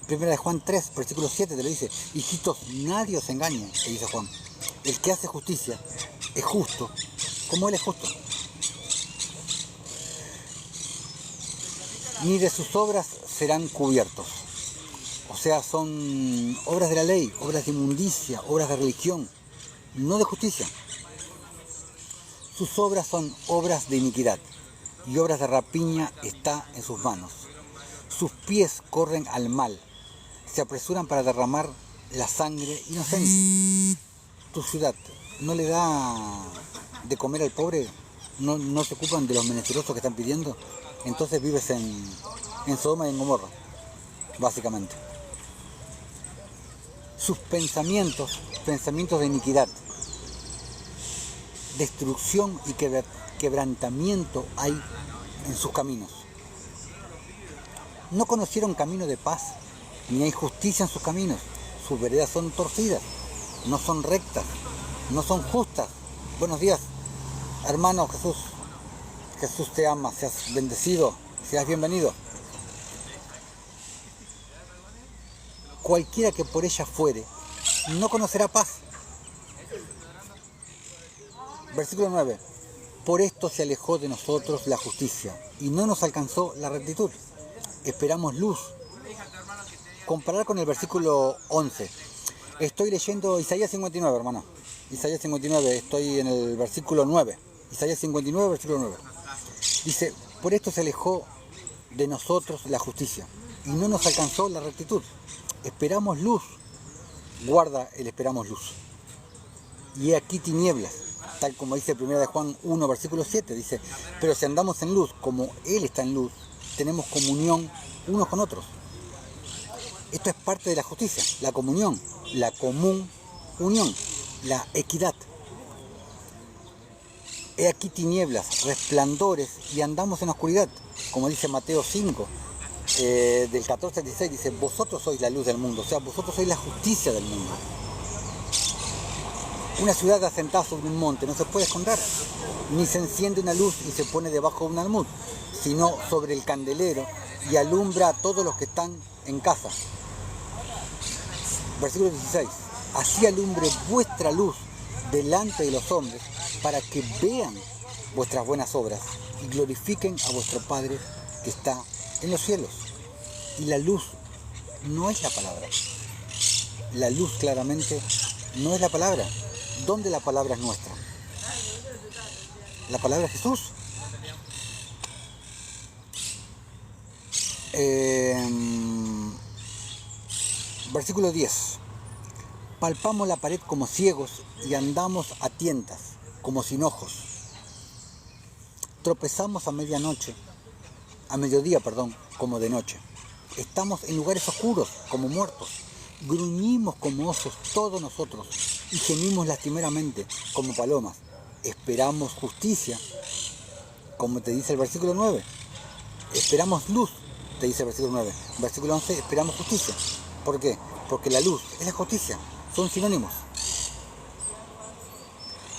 [SPEAKER 1] Primera de Juan 3, versículo 7 te lo dice, hijitos, nadie os engañe, te dice Juan. El que hace justicia es justo, como Él es justo. Ni de sus obras serán cubiertos. O sea, son obras de la ley, obras de inmundicia, obras de religión, no de justicia. Sus obras son obras de iniquidad, y obras de rapiña está en sus manos. Sus pies corren al mal, se apresuran para derramar la sangre inocente. Tu ciudad no le da de comer al pobre, no se ocupan de los menesterosos que están pidiendo, entonces vives en Sodoma y en Gomorra, básicamente. Sus pensamientos de iniquidad, destrucción y quebrantamiento hay en sus caminos. No conocieron camino de paz, ni hay justicia en sus caminos. Sus veredas son torcidas, no son rectas, no son justas. Buenos días, hermano Jesús. Jesús te ama, seas bendecido, seas bienvenido. Cualquiera que por ella fuere, no conocerá paz. Versículo 9. Por esto se alejó de nosotros la justicia y no nos alcanzó la rectitud. Esperamos luz. Comparar con el versículo 11. Estoy leyendo Isaías 59, hermano. Isaías 59, estoy en el versículo 9. Isaías 59, versículo 9. Dice, por esto se alejó de nosotros la justicia y no nos alcanzó la rectitud. Esperamos luz. Guarda el esperamos luz. Y aquí tinieblas, tal como dice 1 de Juan 1, versículo 7. Dice, pero si andamos en luz, como Él está en luz, tenemos comunión unos con otros. Esto es parte de la justicia, la comunión, la común unión, la equidad. He aquí tinieblas, resplandores y andamos en oscuridad, como dice Mateo 5, del 14 al 16, dice, vosotros sois la luz del mundo, o sea, vosotros sois la justicia del mundo. Una ciudad asentada sobre un monte no se puede esconder, ni se enciende una luz y se pone debajo de un almud, sino sobre el candelero y alumbra a todos los que están en casa. Versículo 16. Así alumbre vuestra luz delante de los hombres, para que vean vuestras buenas obras y glorifiquen a vuestro Padre que está en los cielos. Y la luz no es la palabra. La luz claramente no es la palabra. ¿Dónde la palabra es nuestra? La palabra es Jesús. Versículo 10. Palpamos la pared como ciegos y andamos a tientas, como sin ojos. Tropezamos a mediodía, como de noche. Estamos en lugares oscuros, como muertos. Gruñimos como osos todos nosotros y gemimos lastimeramente como palomas. Esperamos justicia, como te dice el versículo 9. Esperamos luz, te dice el versículo 9. Versículo 11, esperamos justicia. ¿Por qué? Porque la luz es la justicia, son sinónimos.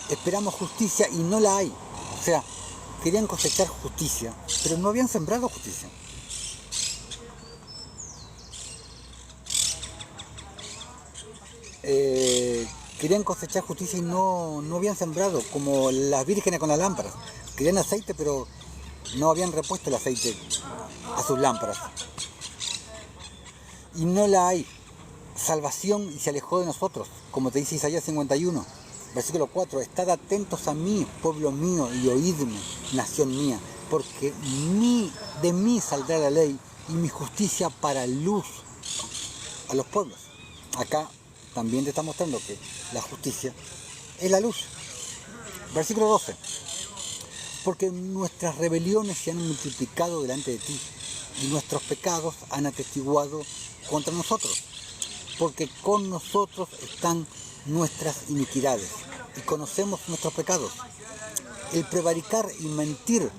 [SPEAKER 1] Esperamos justicia y no la hay. O sea, querían cosechar justicia, pero no habían sembrado justicia. Querían cosechar justicia y no habían sembrado, como las vírgenes con las lámparas. Querían aceite, pero no habían repuesto el aceite a sus lámparas. Y no la hay. Salvación y se alejó de nosotros, como te dice Isaías 51, versículo 4. Estad atentos a mí, pueblo mío, y oídme, nación mía, porque de mí saldrá la ley y mi justicia para luz a los pueblos. Acá también te está mostrando que la justicia es la luz. Versículo 12. Porque nuestras rebeliones se han multiplicado delante de ti y nuestros pecados han atestiguado contra nosotros. Porque con nosotros están nuestras iniquidades y conocemos nuestros pecados. El prevaricar y mentir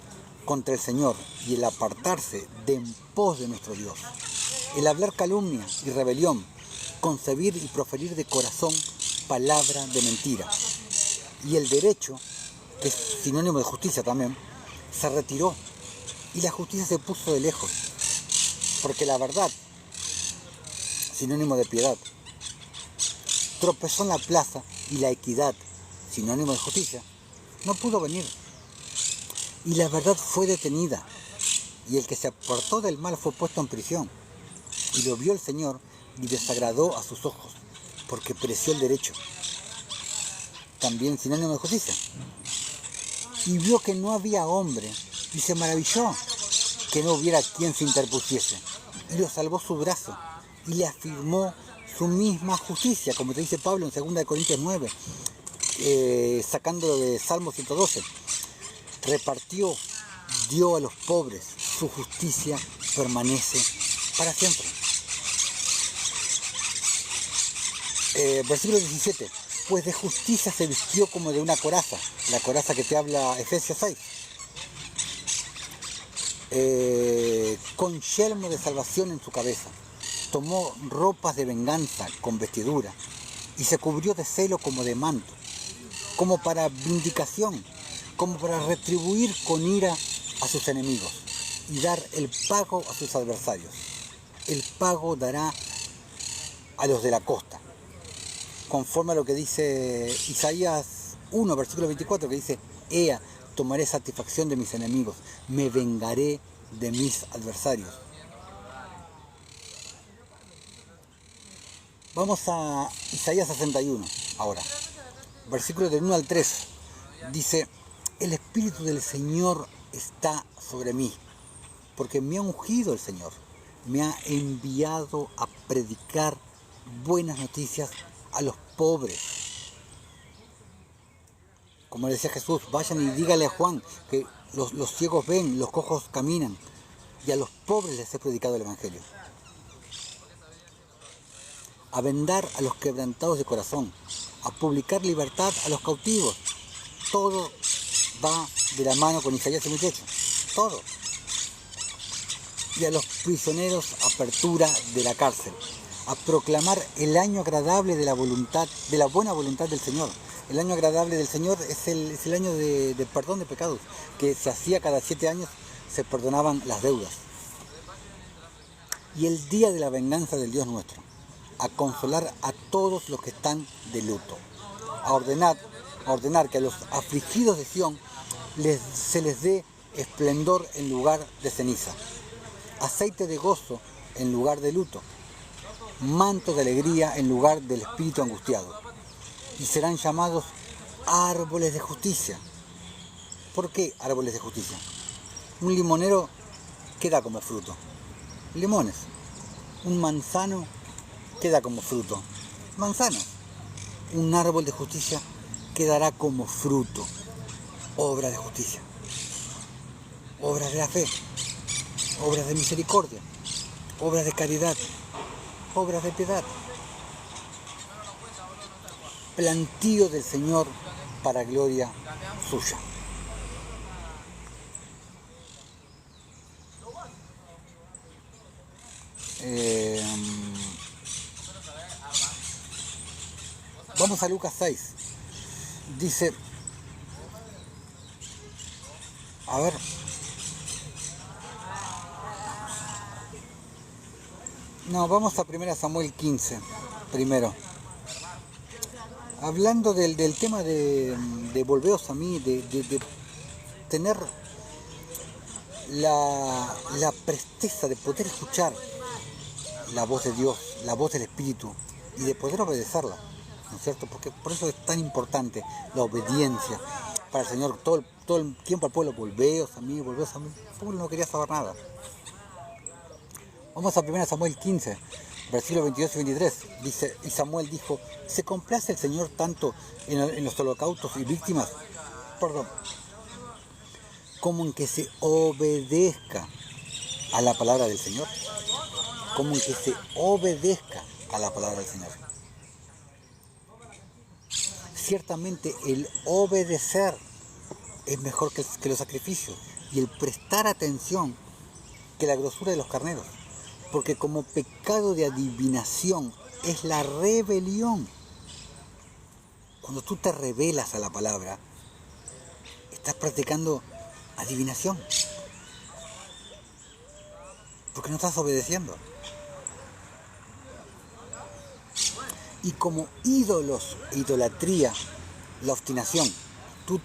[SPEAKER 1] contra el Señor y el apartarse de en pos de nuestro Dios. El hablar calumnia y rebelión, concebir y proferir de corazón palabra de mentira. Y el derecho, que es sinónimo de justicia también, se retiró y la justicia se puso de lejos. Porque la verdad, sinónimo de piedad, tropezó en la plaza y la equidad, sinónimo de justicia, no pudo venir. Y la verdad fue detenida y el que se apartó del mal fue puesto en prisión. Y lo vio el Señor y desagradó a sus ojos, porque pereció el derecho, también sinónimo de justicia. Y vio que no había hombre y se maravilló que no hubiera quien se interpusiese. Y lo salvó su brazo y le afirmó su misma justicia, como te dice Pablo en 2 Corintios 9, sacándolo de Salmo 112. Repartió, dio a los pobres, su justicia permanece para siempre. Versículo 17. Pues de justicia se vistió como de una coraza, la coraza que te habla Efesios 6. Con yelmo de salvación en su cabeza, tomó ropas de venganza con vestidura y se cubrió de celo como de manto, como para vindicación, como para retribuir con ira a sus enemigos y dar el pago a sus adversarios. El pago dará a los de la costa, conforme a lo que dice Isaías 1, versículo 24, que dice: Ea, tomaré satisfacción de mis enemigos, me vengaré de mis adversarios. Vamos a Isaías 61 ahora, versículos del 1 al 3. Dice, el Espíritu del Señor está sobre mí, porque me ha ungido el Señor, me ha enviado a predicar buenas noticias a los pobres. Como le decía Jesús, vayan y dígale a Juan que los ciegos ven, los cojos caminan, y a los pobres les he predicado el Evangelio. A vendar a los quebrantados de corazón, a publicar libertad a los cautivos. Todo va de la mano con Isaías 58, todo. Y a los prisioneros apertura de la cárcel, a proclamar el año agradable de la buena voluntad del Señor. El año agradable del Señor es el año de perdón de pecados, que se hacía cada 7 años, se perdonaban las deudas. Y el día de la venganza del Dios nuestro, a consolar a todos los que están de luto, a ordenar que a los afligidos de Sión se les dé esplendor en lugar de ceniza, aceite de gozo en lugar de luto, manto de alegría en lugar del espíritu angustiado, y serán llamados árboles de justicia. ¿Por qué árboles de justicia? Un limonero queda como fruto, limones. Un manzano queda como fruto, manzanas. Un árbol de justicia quedará como fruto, obra de justicia, obras de la fe, obras de misericordia, obras de caridad, obras de piedad. Plantío del Señor para gloria suya. Vamos a Lucas 6. Dice, a ver, no, vamos a 1 Samuel 15 primero. Hablando del tema de volveos a mí, de tener la presteza de poder escuchar la voz de Dios, la voz del Espíritu, y de poder obedecerla, ¿no es cierto? Porque por eso es tan importante la obediencia para el Señor. Todo el tiempo al pueblo, volveos a mí. El pueblo no quería saber nada. Vamos a 1 Samuel 15, versículos 22 y 23. Dice, y Samuel dijo, ¿se complace el Señor tanto en los holocaustos y víctimas? Como en que se obedezca a la palabra del Señor. Como en que se obedezca a la palabra del Señor. Ciertamente el obedecer es mejor que los sacrificios, y el prestar atención que la grosura de los carneros. Porque como pecado de adivinación es la rebelión. Cuando tú te rebelas a la palabra, estás practicando adivinación. Porque no estás obedeciendo. Y como ídolos, idolatría, la obstinación, tú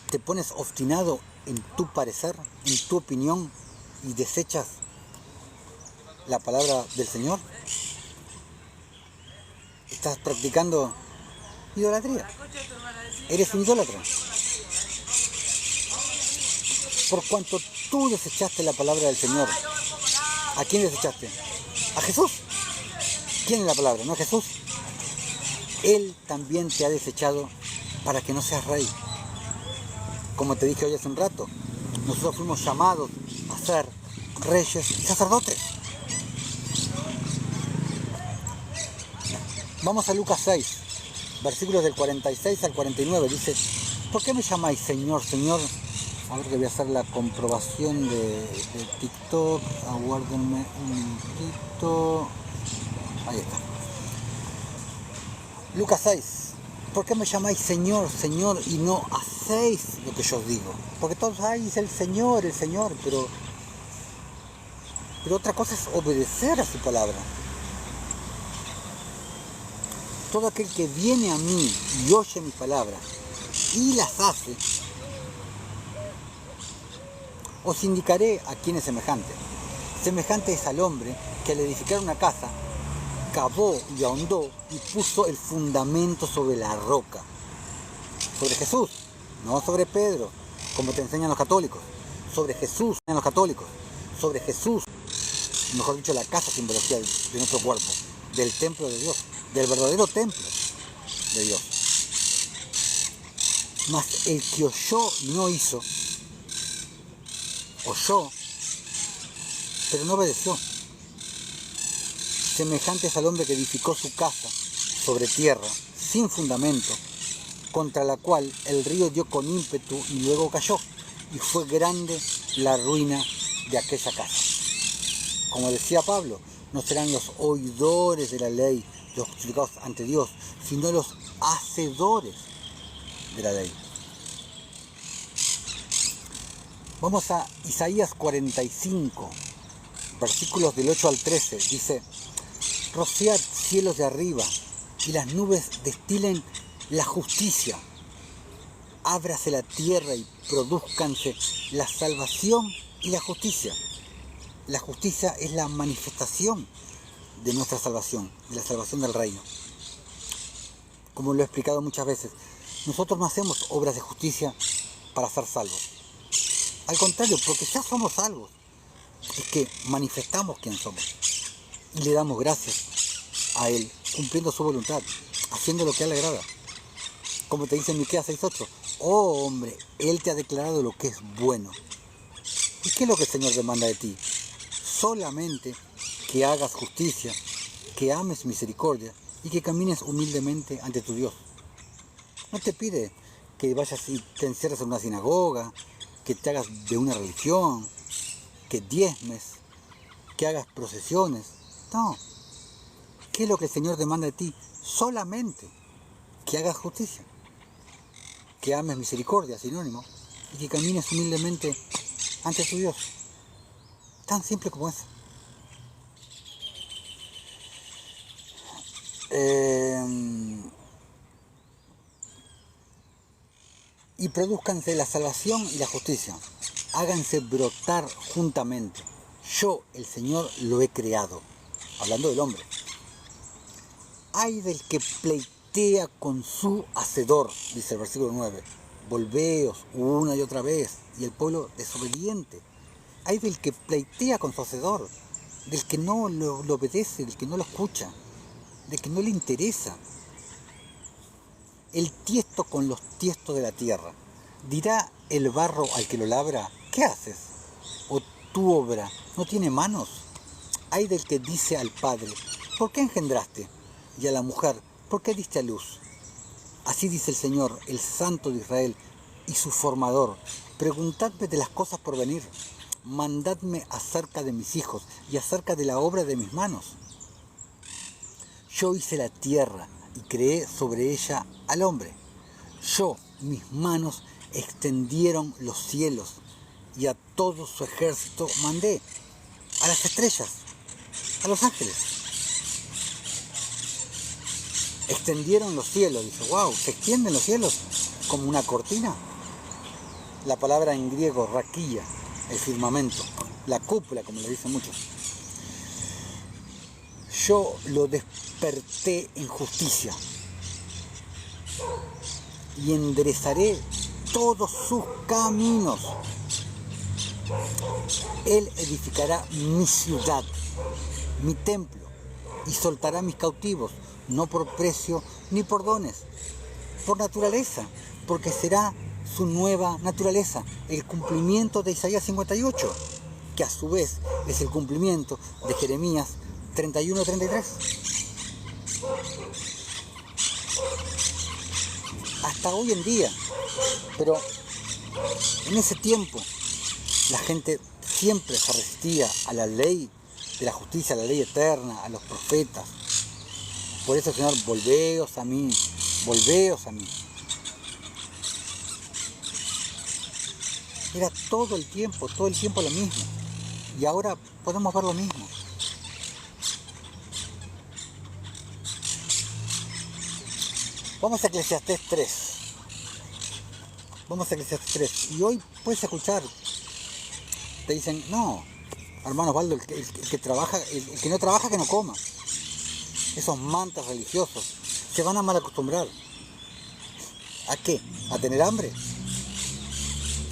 [SPEAKER 1] te pones obstinado en tu parecer, en tu opinión, y desechas la palabra del Señor, estás practicando idolatría. Eres un idólatra. Por cuanto tú desechaste la palabra del Señor, ¿a quién desechaste? A Jesús. ¿Quién es la palabra? ¿No es Jesús? Él también te ha desechado para que no seas rey. Como te dije hoy hace un rato, nosotros fuimos llamados a ser reyes y sacerdotes. Vamos a Lucas 6, versículos del 46 al 49. Dice, ¿por qué me llamáis Señor, Señor? A ver que voy a hacer la comprobación de TikTok. Aguárdenme un minutito. Ahí está. Lucas 6. ¿Por qué me llamáis Señor, Señor, y no hacéis lo que yo os digo? Porque todos, es el Señor, pero otra cosa es obedecer a su palabra. Todo aquel que viene a mí y oye mi palabra y las hace, os indicaré a quién es semejante. Semejante es al hombre que al edificar una casa, cavó y ahondó y puso el fundamento sobre la roca. Sobre Jesús, no sobre Pedro, como te enseñan los católicos. Sobre Jesús, sobre Jesús, mejor dicho, la casa simbología de nuestro cuerpo, del templo de Dios, del verdadero templo de Dios. Mas el que oyó y no hizo, oyó, pero no obedeció. Semejante es al hombre que edificó su casa sobre tierra, sin fundamento, contra la cual el río dio con ímpetu y luego cayó, y fue grande la ruina de aquella casa. Como decía Pablo, no serán los oidores de la ley los justificados ante Dios, sino los hacedores de la ley. Vamos a Isaías 45, versículos del 8 al 13. Dice: rociad cielos de arriba y las nubes destilen la justicia. Ábrase la tierra y produzcanse la salvación y la justicia. La justicia es la manifestación de nuestra salvación, de la salvación del reino. Como lo he explicado muchas veces, nosotros no hacemos obras de justicia para ser salvos. Al contrario, porque ya somos salvos, es que manifestamos quién somos y le damos gracias a Él, cumpliendo su voluntad, haciendo lo que a Él le agrada. Como te dice en Miqueas 6:8, oh hombre, Él te ha declarado lo que es bueno. ¿Y qué es lo que el Señor demanda de ti? Solamente que hagas justicia, que ames misericordia y que camines humildemente ante tu Dios. No te pide que vayas y te encierres en una sinagoga, que te hagas de una religión, que diezmes, que hagas procesiones. No. ¿Qué es lo que el Señor demanda de ti? Solamente que hagas justicia, que ames misericordia, sinónimo, y que camines humildemente ante tu Dios. Tan simple como eso. Y produzcanse la salvación y la justicia. Háganse brotar juntamente. Yo, el Señor, lo he creado. Hablando del hombre. Ay del que pleitea con su hacedor, dice el versículo 9. Volveos una y otra vez. Y el pueblo desobediente. Ay del que pleitea con su hacedor. Del que no lo obedece, del que no lo escucha. Del que no le interesa. El tiesto con los tiestos de la tierra. Dirá el barro al que lo labra: ¿qué haces? ¿O tu obra no tiene manos? Ay del que dice al padre: ¿por qué engendraste? Y a la mujer: ¿por qué diste a luz? Así dice el Señor, el Santo de Israel y su formador: preguntadme de las cosas por venir, mandadme acerca de mis hijos y acerca de la obra de mis manos. Yo hice la tierra y creé sobre ella al hombre. Yo, mis manos, extendieron los cielos y a todo su ejército mandé, a las estrellas, a los ángeles. Extendieron los cielos, dice, wow, ¿se extienden los cielos como una cortina? La palabra en griego, raquilla, el firmamento, la cúpula, como le dicen muchos. Yo lo desperté en justicia y enderezaré todos sus caminos. Él edificará mi ciudad, mi templo, y soltará mis cautivos, no por precio ni por dones, por naturaleza, porque será su nueva naturaleza, el cumplimiento de Isaías 58, que a su vez es el cumplimiento de Jeremías 31-33. Hasta hoy en día, pero en ese tiempo la gente siempre se resistía a la ley de la justicia, a la ley eterna, a los profetas. Por eso, Señor, volveos a mí, volveos a mí. Era todo el tiempo lo mismo. Y ahora podemos ver lo mismo. Vamos a Eclesiastés 3. Vamos a Eclesiastés 3. Y hoy puedes escuchar, te dicen, no, hermano Osvaldo, el que trabaja, el que no trabaja, que no coma. Esos mantas religiosos se van a mal acostumbrar. ¿A qué? ¿A tener hambre?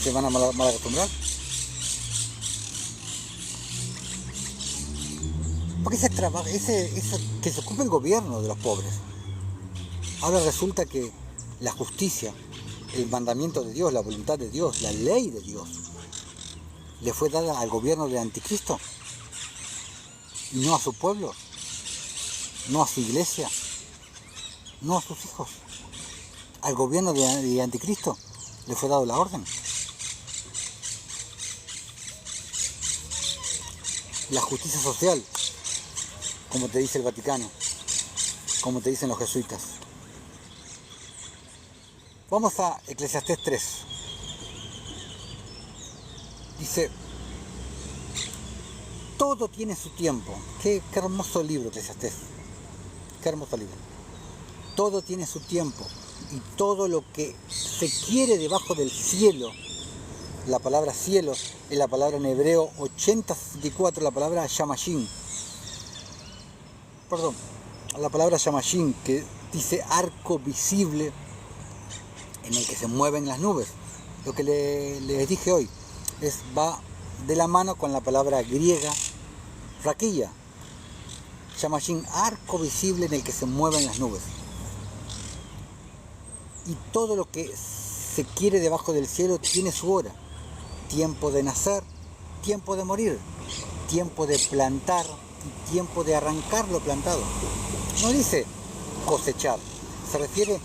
[SPEAKER 1] ¿Se van a mal acostumbrar? Porque ese trabajo, que se ocupe el gobierno de los pobres. Ahora resulta que la justicia, el mandamiento de Dios, la voluntad de Dios, la ley de Dios, le fue dada al gobierno del anticristo y no a su pueblo, no a su iglesia, no a sus hijos. Al gobierno del anticristo le fue dado la orden. La justicia social, como te dice el Vaticano, como te dicen los jesuitas. Vamos a Eclesiastés 3. Dice, todo tiene su tiempo. Qué hermoso libro, Eclesiastés. Qué hermoso libro. Todo tiene su tiempo. Y todo lo que se quiere debajo del cielo, la palabra cielo es la palabra en hebreo 8064, la palabra Yamashin. Perdón, la palabra Yamashin, que dice arco visible en el que se mueven las nubes. Lo que les dije hoy va de la mano con la palabra griega raquilla. Yamashin, arco visible en el que se mueven las nubes. Y todo lo que se quiere debajo del cielo tiene su hora. Tiempo de nacer, tiempo de morir, tiempo de plantar y tiempo de arrancar lo plantado. No dice cosechar, se refiere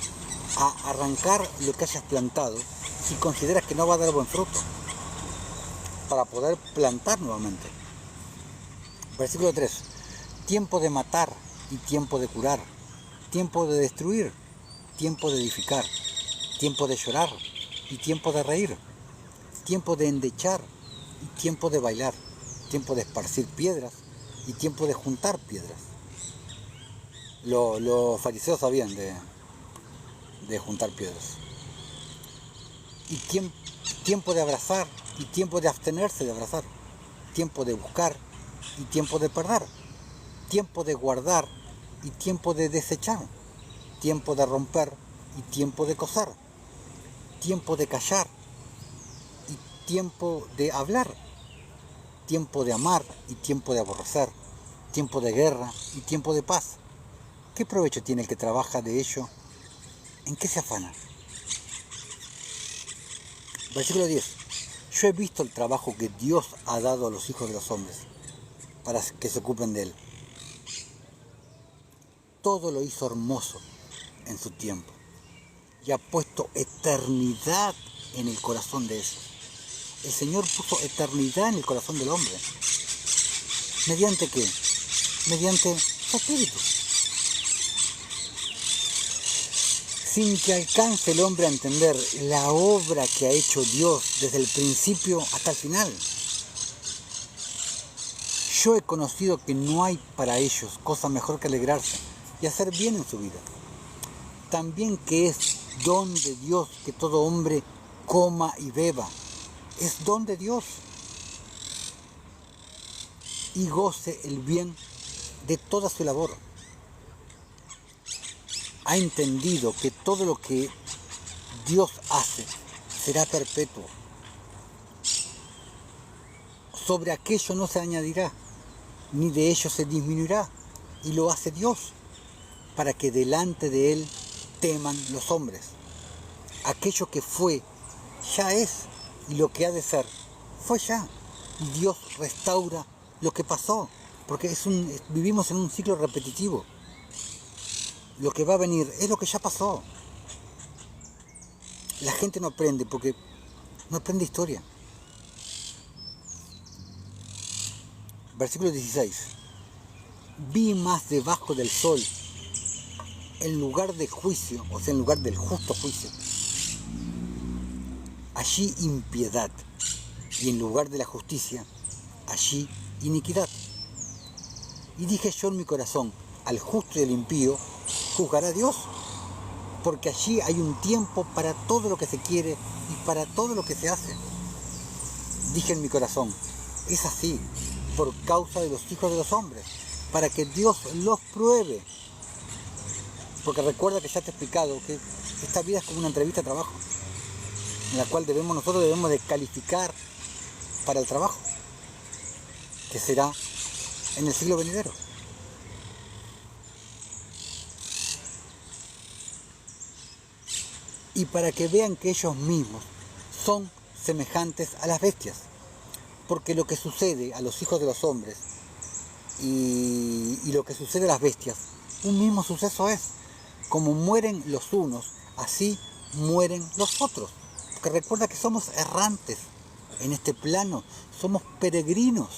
[SPEAKER 1] a arrancar lo que hayas plantado si consideras que no va a dar buen fruto, para poder plantar nuevamente. Versículo 3. Tiempo de matar y tiempo de curar, tiempo de destruir, tiempo de edificar, tiempo de llorar y tiempo de reír, tiempo de endechar y tiempo de bailar, tiempo de esparcir piedras y tiempo de juntar piedras. Los fariseos sabían de juntar piedras. Y tiempo de abrazar y tiempo de abstenerse de abrazar, tiempo de buscar y tiempo de perder, tiempo de guardar y tiempo de desechar, tiempo de romper y tiempo de coser, tiempo de callar y tiempo de hablar, tiempo de amar y tiempo de aborrecer, tiempo de guerra y tiempo de paz. ¿Qué provecho tiene el que trabaja de ello? ¿En qué se afana? Versículo 10. Yo he visto el trabajo que Dios ha dado a los hijos de los hombres para que se ocupen de él. Todo lo hizo hermoso en su tiempo y ha puesto eternidad en el corazón de ellos. El Señor puso eternidad en el corazón del hombre. ¿Mediante qué? Mediante su espíritu. Sin que alcance el hombre a entender la obra que ha hecho Dios desde el principio hasta el final. Yo he conocido que no hay para ellos cosa mejor que alegrarse y hacer bien en su vida. También que es don de Dios que todo hombre coma y beba. Es don de Dios. Y goce el bien de toda su labor. Ha entendido que todo lo que Dios hace será perpetuo. Sobre aquello no se añadirá, ni de ello se disminuirá, y lo hace Dios, para que delante de Él teman los hombres. Aquello que fue, ya es, y lo que ha de ser, fue ya. Y Dios restaura lo que pasó, porque vivimos en un ciclo repetitivo. Lo que va a venir es lo que ya pasó. La gente no aprende porque no aprende historia. Versículo 16. Vi más debajo del sol, en lugar de juicio, o sea, en lugar del justo juicio, allí impiedad, y en lugar de la justicia, allí iniquidad. Y dije yo en mi corazón, al justo y al impío juzgará Dios. porque allí hay un tiempo para todo lo que se quiere y para todo lo que se hace. Dije en mi corazón, es así, por causa de los hijos de los hombres, para que Dios los pruebe. Porque recuerda que ya te he explicado que esta vida es como una entrevista de trabajo, en la cual nosotros debemos de calificar para el trabajo, que será en el siglo venidero. Y para que vean que ellos mismos son semejantes a las bestias. Porque lo que sucede a los hijos de los hombres y lo que sucede a las bestias, un mismo suceso es. Como mueren los unos, así mueren los otros. Porque recuerda que somos errantes en este plano, somos peregrinos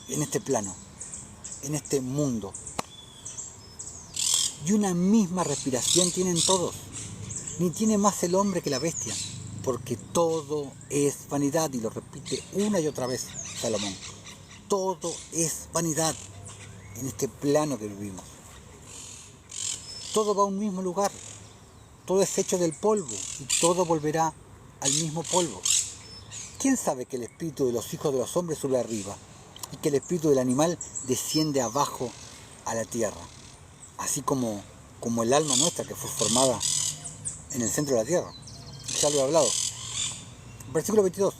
[SPEAKER 1] en este plano, en este mundo. Y una misma respiración tienen todos. Ni tiene más el hombre que la bestia, porque todo es vanidad, y lo repite una y otra vez Salomón. Todo es vanidad en este plano que vivimos. Todo va a un mismo lugar, todo es hecho del polvo y todo volverá al mismo polvo. ¿Quién sabe que el espíritu de los hijos de los hombres sube arriba y que el espíritu del animal desciende abajo a la tierra? Así como el alma nuestra que fue formada en el centro de la tierra. Ya lo he hablado. Versículo 22.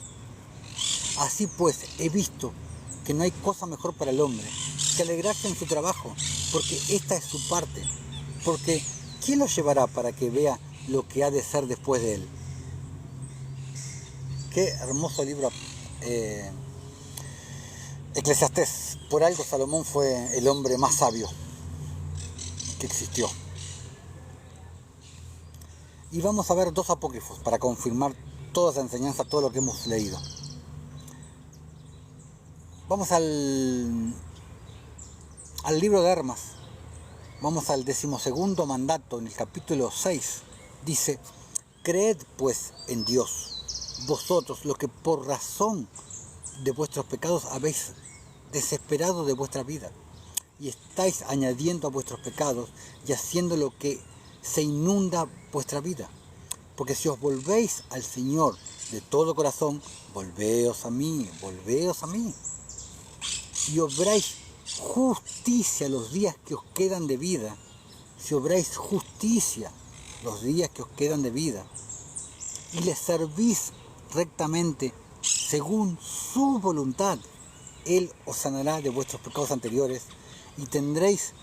[SPEAKER 1] Así pues, he visto que no hay cosa mejor para el hombre que alegrarse en su trabajo, porque esta es su parte. Porque ¿quién lo llevará para que vea lo que ha de ser después de él? Qué hermoso libro, Eclesiastés. Por algo Salomón fue el hombre más sabio que existió. Y vamos a ver dos apócrifos para confirmar toda esa enseñanza, todo lo que hemos leído. Vamos al libro de Hermas. Vamos al 12º mandato, en el capítulo 6. Dice: creed pues en Dios, vosotros los que por razón de vuestros pecados habéis desesperado de vuestra vida, y estáis añadiendo a vuestros pecados y haciendo lo que se inunda vuestra vida. Porque si os volvéis al Señor de todo corazón, volveos a mí, y obráis justicia los días que os quedan de vida. Si obráis justicia los días que os quedan de vida, y le servís rectamente según su voluntad, Él os sanará de vuestros pecados anteriores y tendréis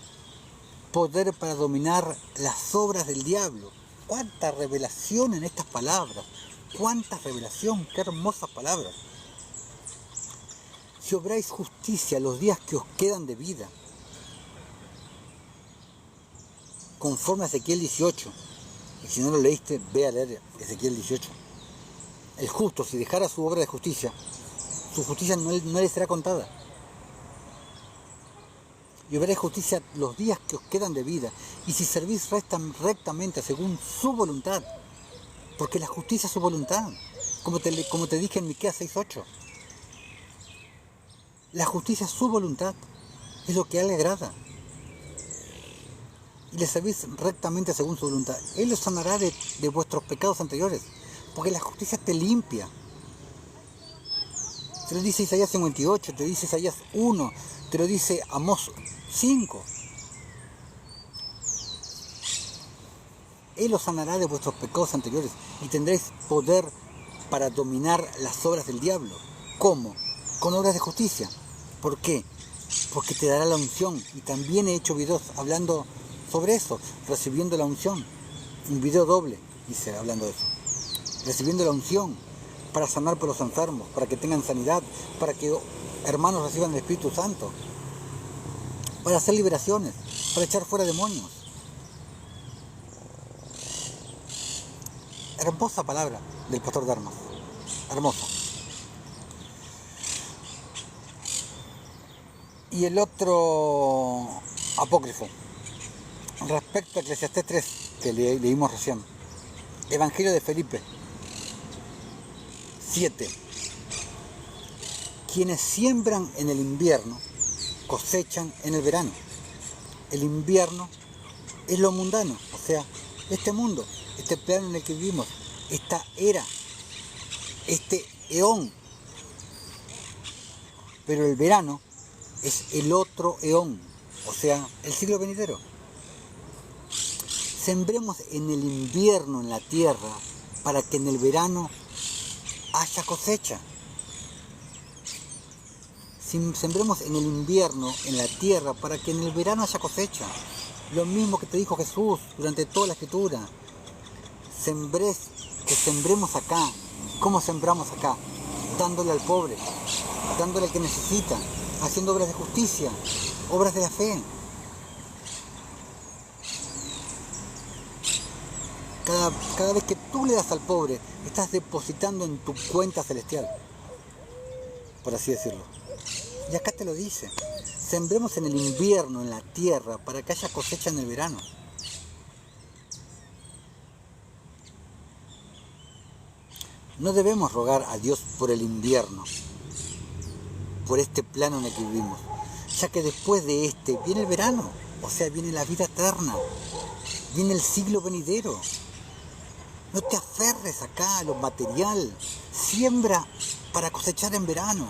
[SPEAKER 1] poder para dominar las obras del diablo. ¡Cuánta revelación en estas palabras! ¡Cuánta revelación! ¡Qué hermosas palabras! Si obráis justicia los días que os quedan de vida, conforme a Ezequiel 18, y si no lo leíste, ve a leer Ezequiel 18. El justo, si dejara su obra de justicia, su justicia no le será contada. Y obráis justicia los días que os quedan de vida, y si servís rectamente según su voluntad, porque la justicia es su voluntad, como te dije en Miqueas 6:8. La justicia es su voluntad, es lo que a Él le agrada. Y le servís rectamente según su voluntad. Él os sanará de vuestros pecados anteriores, porque la justicia te limpia. Te lo dice Isaías 58, te dice Isaías 1, te lo dice Amós 5. Él os sanará de vuestros pecados anteriores y tendréis poder para dominar las obras del diablo. ¿Cómo? Con obras de justicia. ¿Por qué? Porque te dará la unción. Y también he hecho videos hablando sobre eso, recibiendo la unción. Un video doble, hice hablando de eso. Recibiendo la unción para sanar por los enfermos, para que tengan sanidad, para que hermanos reciban el Espíritu Santo, para hacer liberaciones, para echar fuera demonios. Hermosa palabra del pastor de Hermas. Hermosa. Y el otro apócrifo, respecto a Eclesiastés 3, que leímos recién. Evangelio de Felipe 7. Quienes siembran en el invierno, cosechan en el verano. El invierno es lo mundano, o sea, este mundo, este plano en el que vivimos, esta era, este eón. Pero el verano es el otro eón, o sea, el siglo venidero. Sembremos en el invierno en la tierra para que en el verano haya cosecha. Sembremos en el invierno en la tierra para que en el verano haya cosecha. Lo mismo que te dijo Jesús durante toda la escritura. Que sembremos acá. ¿Cómo sembramos acá? Dándole al pobre, dándole al que necesita, haciendo obras de justicia, obras de la fe. Cada vez que tú le das al pobre, estás depositando en tu cuenta celestial, por así decirlo. Y acá te lo dice. Sembremos en el invierno, en la tierra, para que haya cosecha en el verano. No debemos rogar a Dios por el invierno, por este plano en el que vivimos, ya que después de este viene el verano, o sea, viene la vida eterna, viene el siglo venidero. No te aferres acá a lo material, siembra para cosechar en verano.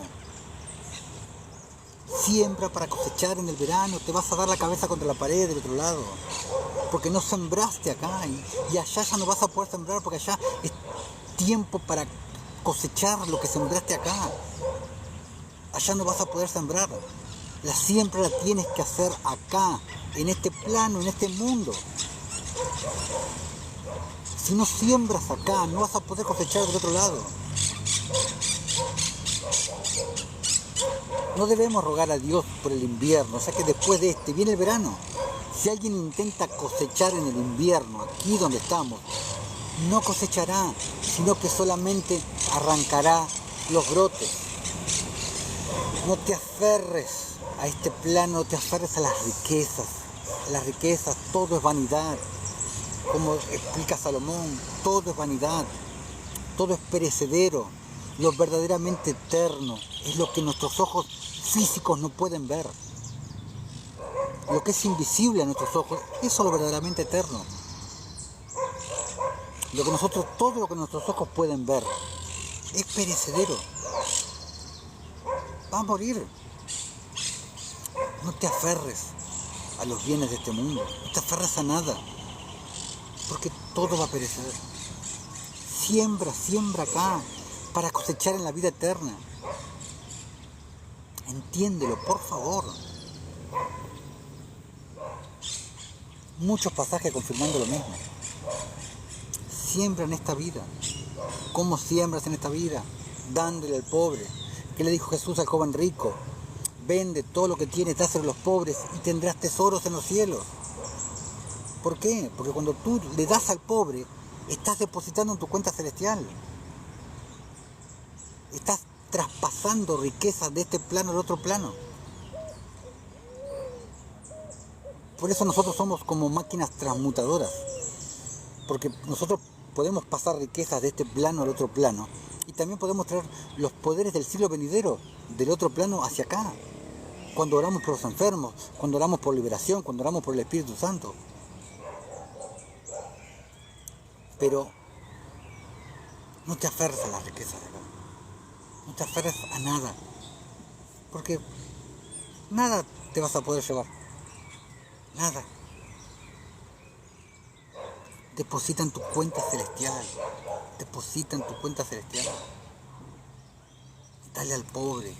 [SPEAKER 1] Siembra para cosechar en el verano, te vas a dar la cabeza contra la pared del otro lado, porque no sembraste acá y allá ya no vas a poder sembrar, porque allá es tiempo para cosechar lo que sembraste acá. Allá no vas a poder sembrar. La siembra la tienes que hacer acá, en este plano, en este mundo. Si no siembras acá, no vas a poder cosechar del otro lado. No debemos rogar a Dios por el invierno, o sea que después de este viene el verano. Si alguien intenta cosechar en el invierno, aquí donde estamos, no cosechará, sino que solamente arrancará los brotes. No te aferres a este plano, no te aferres a las riquezas. Las riquezas, todo es vanidad. Como explica Salomón, todo es vanidad, todo es perecedero. Lo verdaderamente eterno es lo que nuestros ojos físicos no pueden ver. Lo que es invisible a nuestros ojos, eso es lo verdaderamente eterno. Todo lo que nuestros ojos pueden ver es perecedero. Va a morir. No te aferres a los bienes de este mundo, no te aferres a nada, porque todo va a perecer. Siembra acá para cosechar en la vida eterna. Entiéndelo, por favor. Muchos pasajes confirmando lo mismo. Siembra en esta vida. ¿Cómo siembras en esta vida? Dándole al pobre. ¿Qué le dijo Jesús al joven rico? Vende todo lo que tienes, dáselo a los pobres y tendrás tesoros en los cielos. ¿Por qué? Porque cuando tú le das al pobre, estás depositando en tu cuenta celestial. Estás traspasando riquezas de este plano al otro plano. Por eso nosotros somos como máquinas transmutadoras. Porque nosotros podemos pasar riquezas de este plano al otro plano. Y también podemos traer los poderes del siglo venidero, del otro plano hacia acá. Cuando oramos por los enfermos, cuando oramos por liberación, cuando oramos por el Espíritu Santo. Pero no te aferres a las riquezas de acá. No te aferres a nada. Porque nada te vas a poder llevar. Nada. Deposita en tu cuenta celestial. Deposita en tu cuenta celestial. Dale al pobre.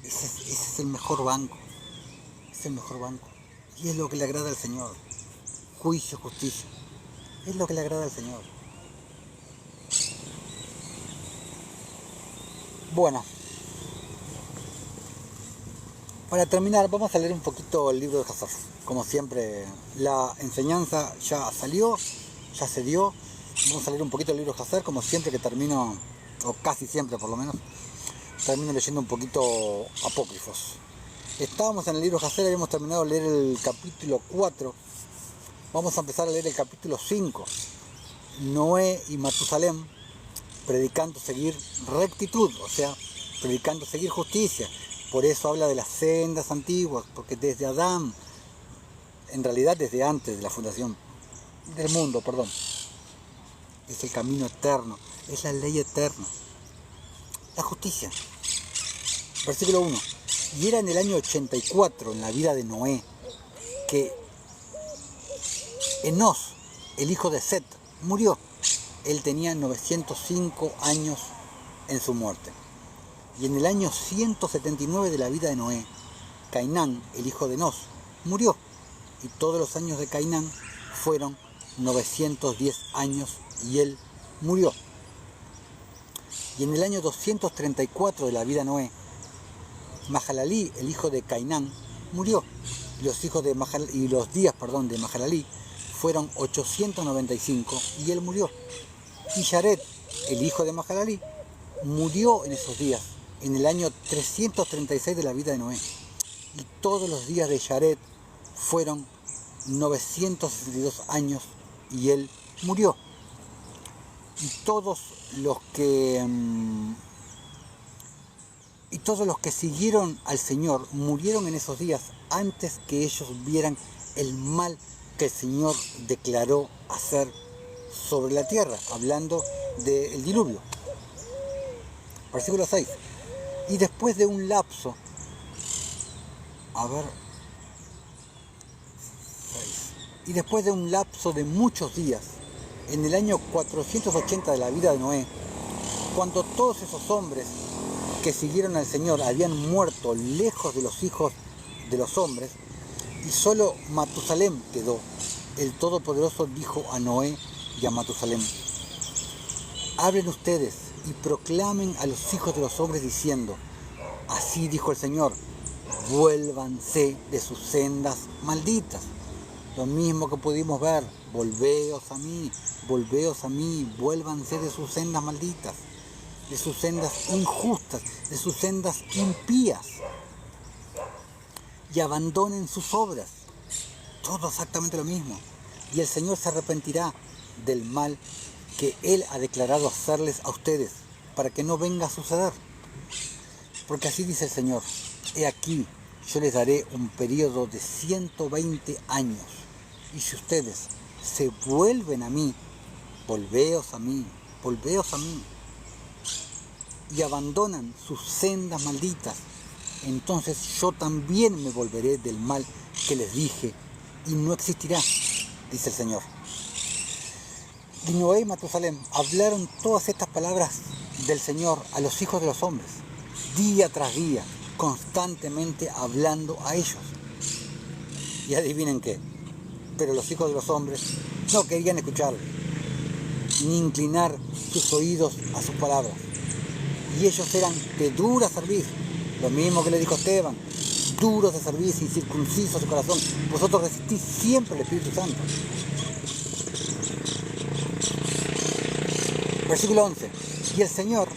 [SPEAKER 1] Ese es el mejor banco. Es el mejor banco. Y es lo que le agrada al Señor. Juicio, justicia. Es lo que le agrada al Señor. Bueno. Para terminar, vamos a leer un poquito el libro de Hazar. Como siempre, la enseñanza ya salió, ya se dio. Vamos a leer un poquito el libro de Hazar, como siempre que termino, o casi siempre por lo menos, termino leyendo un poquito apócrifos. Estábamos en el libro de Hazar, habíamos terminado de leer el capítulo 4. Vamos a empezar a leer el capítulo 5. Noé y Matusalem, predicando seguir rectitud, o sea, predicando seguir justicia. Por eso habla de las sendas antiguas, porque desde Adán, en realidad desde antes de la fundación, del mundo, perdón. Es el camino eterno, es la ley eterna, la justicia. Versículo 1. Y era en el año 84, en la vida de Noé, que Enos, el hijo de Set, murió. Él tenía 905 años en su muerte. Y en el año 179 de la vida de Noé, Cainán, el hijo de Enos, murió. Y todos los años de Cainán fueron 910 años y él murió. Y en el año 234 de la vida de Noé, Mahalalí, el hijo de Cainán, murió. Y los días de Mahalalí fueron 895 y él murió. Y Yared, el hijo de Mahalalí, murió en esos días, en el año 336 de la vida de Noé. Y todos los días de Yared fueron 962 años y él murió. Y todos los que siguieron al Señor murieron en esos días antes que ellos vieran el mal que el Señor declaró hacer sobre la tierra, hablando del diluvio. Versículo 6. Y después de un lapso, y después de un lapso de muchos días, en el año 480 de la vida de Noé, cuando todos esos hombres que siguieron al Señor habían muerto lejos de los hijos de los hombres, y solo Matusalem quedó, el Todopoderoso dijo a Noé y a Matusalem: hablen ustedes y proclamen a los hijos de los hombres diciendo: así dijo el Señor, vuélvanse de sus sendas malditas. Lo mismo que pudimos ver, volveos a mí, vuélvanse de sus sendas malditas, de sus sendas injustas, de sus sendas impías, y abandonen sus obras. Todo exactamente lo mismo. Y el Señor se arrepentirá del mal que Él ha declarado hacerles a ustedes, para que no venga a suceder. Porque así dice el Señor: he aquí, yo les daré un periodo de 120 años, y si ustedes se vuelven a mí, volveos a mí, y abandonan sus sendas malditas, entonces yo también me volveré del mal que les dije, y no existirá, dice el Señor. Y Noé y Matusalem hablaron todas estas palabras del Señor a los hijos de los hombres, día tras día, constantemente hablando a ellos. Y adivinen qué, pero los hijos de los hombres no querían escucharlo, ni inclinar sus oídos a sus palabras. Y ellos eran de dura cerviz, lo mismo que le dijo Esteban: duros de cerviz, incircuncisos de corazón, vosotros resistís siempre al Espíritu Santo. Versículo 11. Y el Señor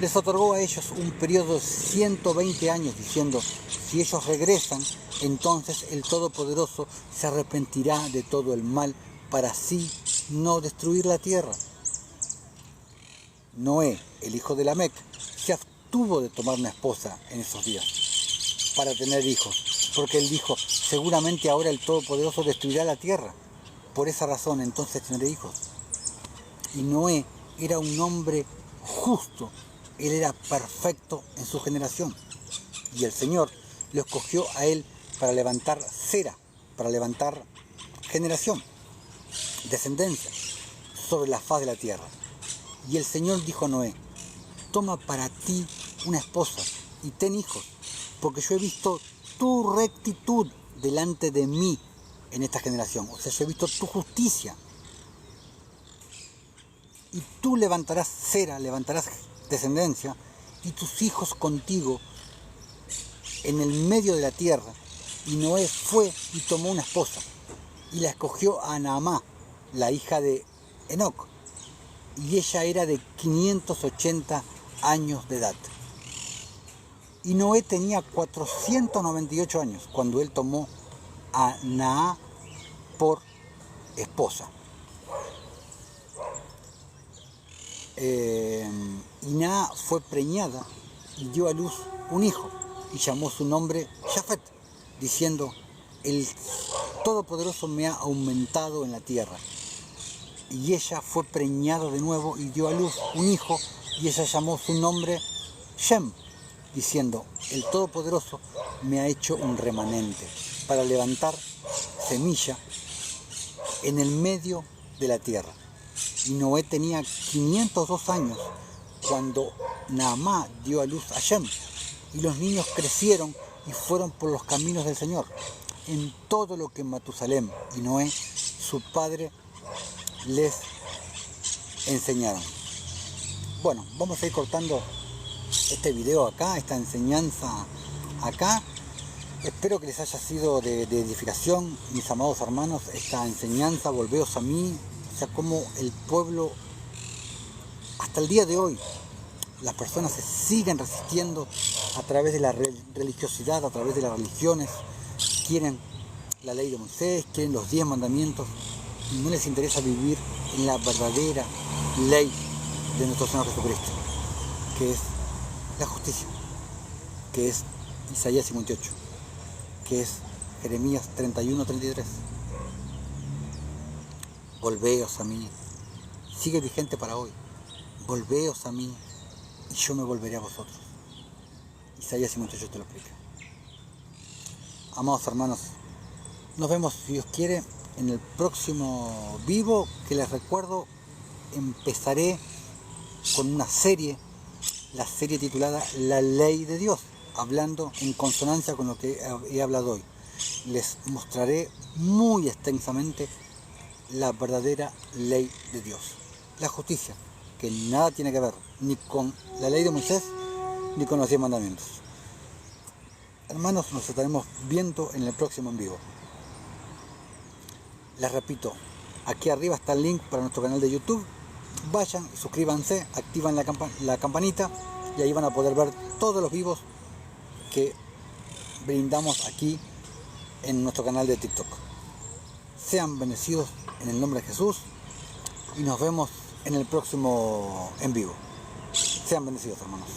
[SPEAKER 1] les otorgó a ellos un periodo de 120 años, diciendo: si ellos regresan, entonces el Todopoderoso se arrepentirá de todo el mal, para así no destruir la tierra. Noé, el hijo de Lamec, se abstuvo de tomar una esposa en esos días para tener hijos, porque él dijo: seguramente ahora el Todopoderoso destruirá la tierra, por esa razón entonces tendré hijos. Y Noé era un hombre justo, él era perfecto en su generación, y el Señor lo escogió a él para levantar cera, para levantar generación, descendencia sobre la faz de la tierra. Y el Señor dijo a Noé: toma para ti una esposa y ten hijos, porque yo he visto tu rectitud delante de mí en esta generación. O sea, yo he visto tu justicia. Y tú levantarás cera, levantarás descendencia, y tus hijos contigo en el medio de la tierra. Y Noé fue y tomó una esposa, y la escogió a Naamá, la hija de Enoc, y ella era de 580 años de edad. Y Noé tenía 498 años cuando él tomó a Naá por esposa. Y Naá fue preñada y dio a luz un hijo, y llamó su nombre Jafet, diciendo: el Todopoderoso me ha aumentado en la tierra, y ella fue preñada de nuevo y dio a luz un hijo, y ella llamó su nombre Shem, diciendo: el Todopoderoso me ha hecho un remanente para levantar semilla en el medio de la tierra. Y Noé tenía 502 años cuando Naamá dio a luz a Shem, y los niños crecieron y fueron por los caminos del Señor, en todo lo que Matusalem y Noé, su padre, les enseñaron. Bueno, vamos a ir cortando este video acá, esta enseñanza acá. Espero que les haya sido de edificación, mis amados hermanos, esta enseñanza. Volveos a mí, o sea, como el pueblo, hasta el día de hoy, las personas se siguen resistiendo a través de la religiosidad, a través de las religiones. Quieren la ley de Moisés, quieren los 10 mandamientos, y no les interesa vivir en la verdadera ley de nuestro Señor Jesucristo, que es la justicia, que es Isaías 58, que es Jeremías 31-33. Volveos a mí, sigue vigente para hoy. Volveos a mí y yo me volveré a vosotros. Isaías 58 te lo explica. Amados hermanos, nos vemos, si Dios quiere, en el próximo vivo, que les recuerdo, empezaré con una serie, la serie titulada La Ley de Dios, hablando en consonancia con lo que he hablado hoy. Les mostraré muy extensamente la verdadera ley de Dios, la justicia, que nada tiene que ver ni con la ley de Moisés ni con los 10 mandamientos. Hermanos, nos estaremos viendo en el próximo en vivo. Les repito, aquí arriba está el link para nuestro canal de YouTube. Vayan y suscríbanse, activan la campanita, y ahí van a poder ver todos los vivos que brindamos aquí en nuestro canal de TikTok. Sean bendecidos en el nombre de Jesús y nos vemos en el próximo en vivo. Sean bendecidos, hermanos.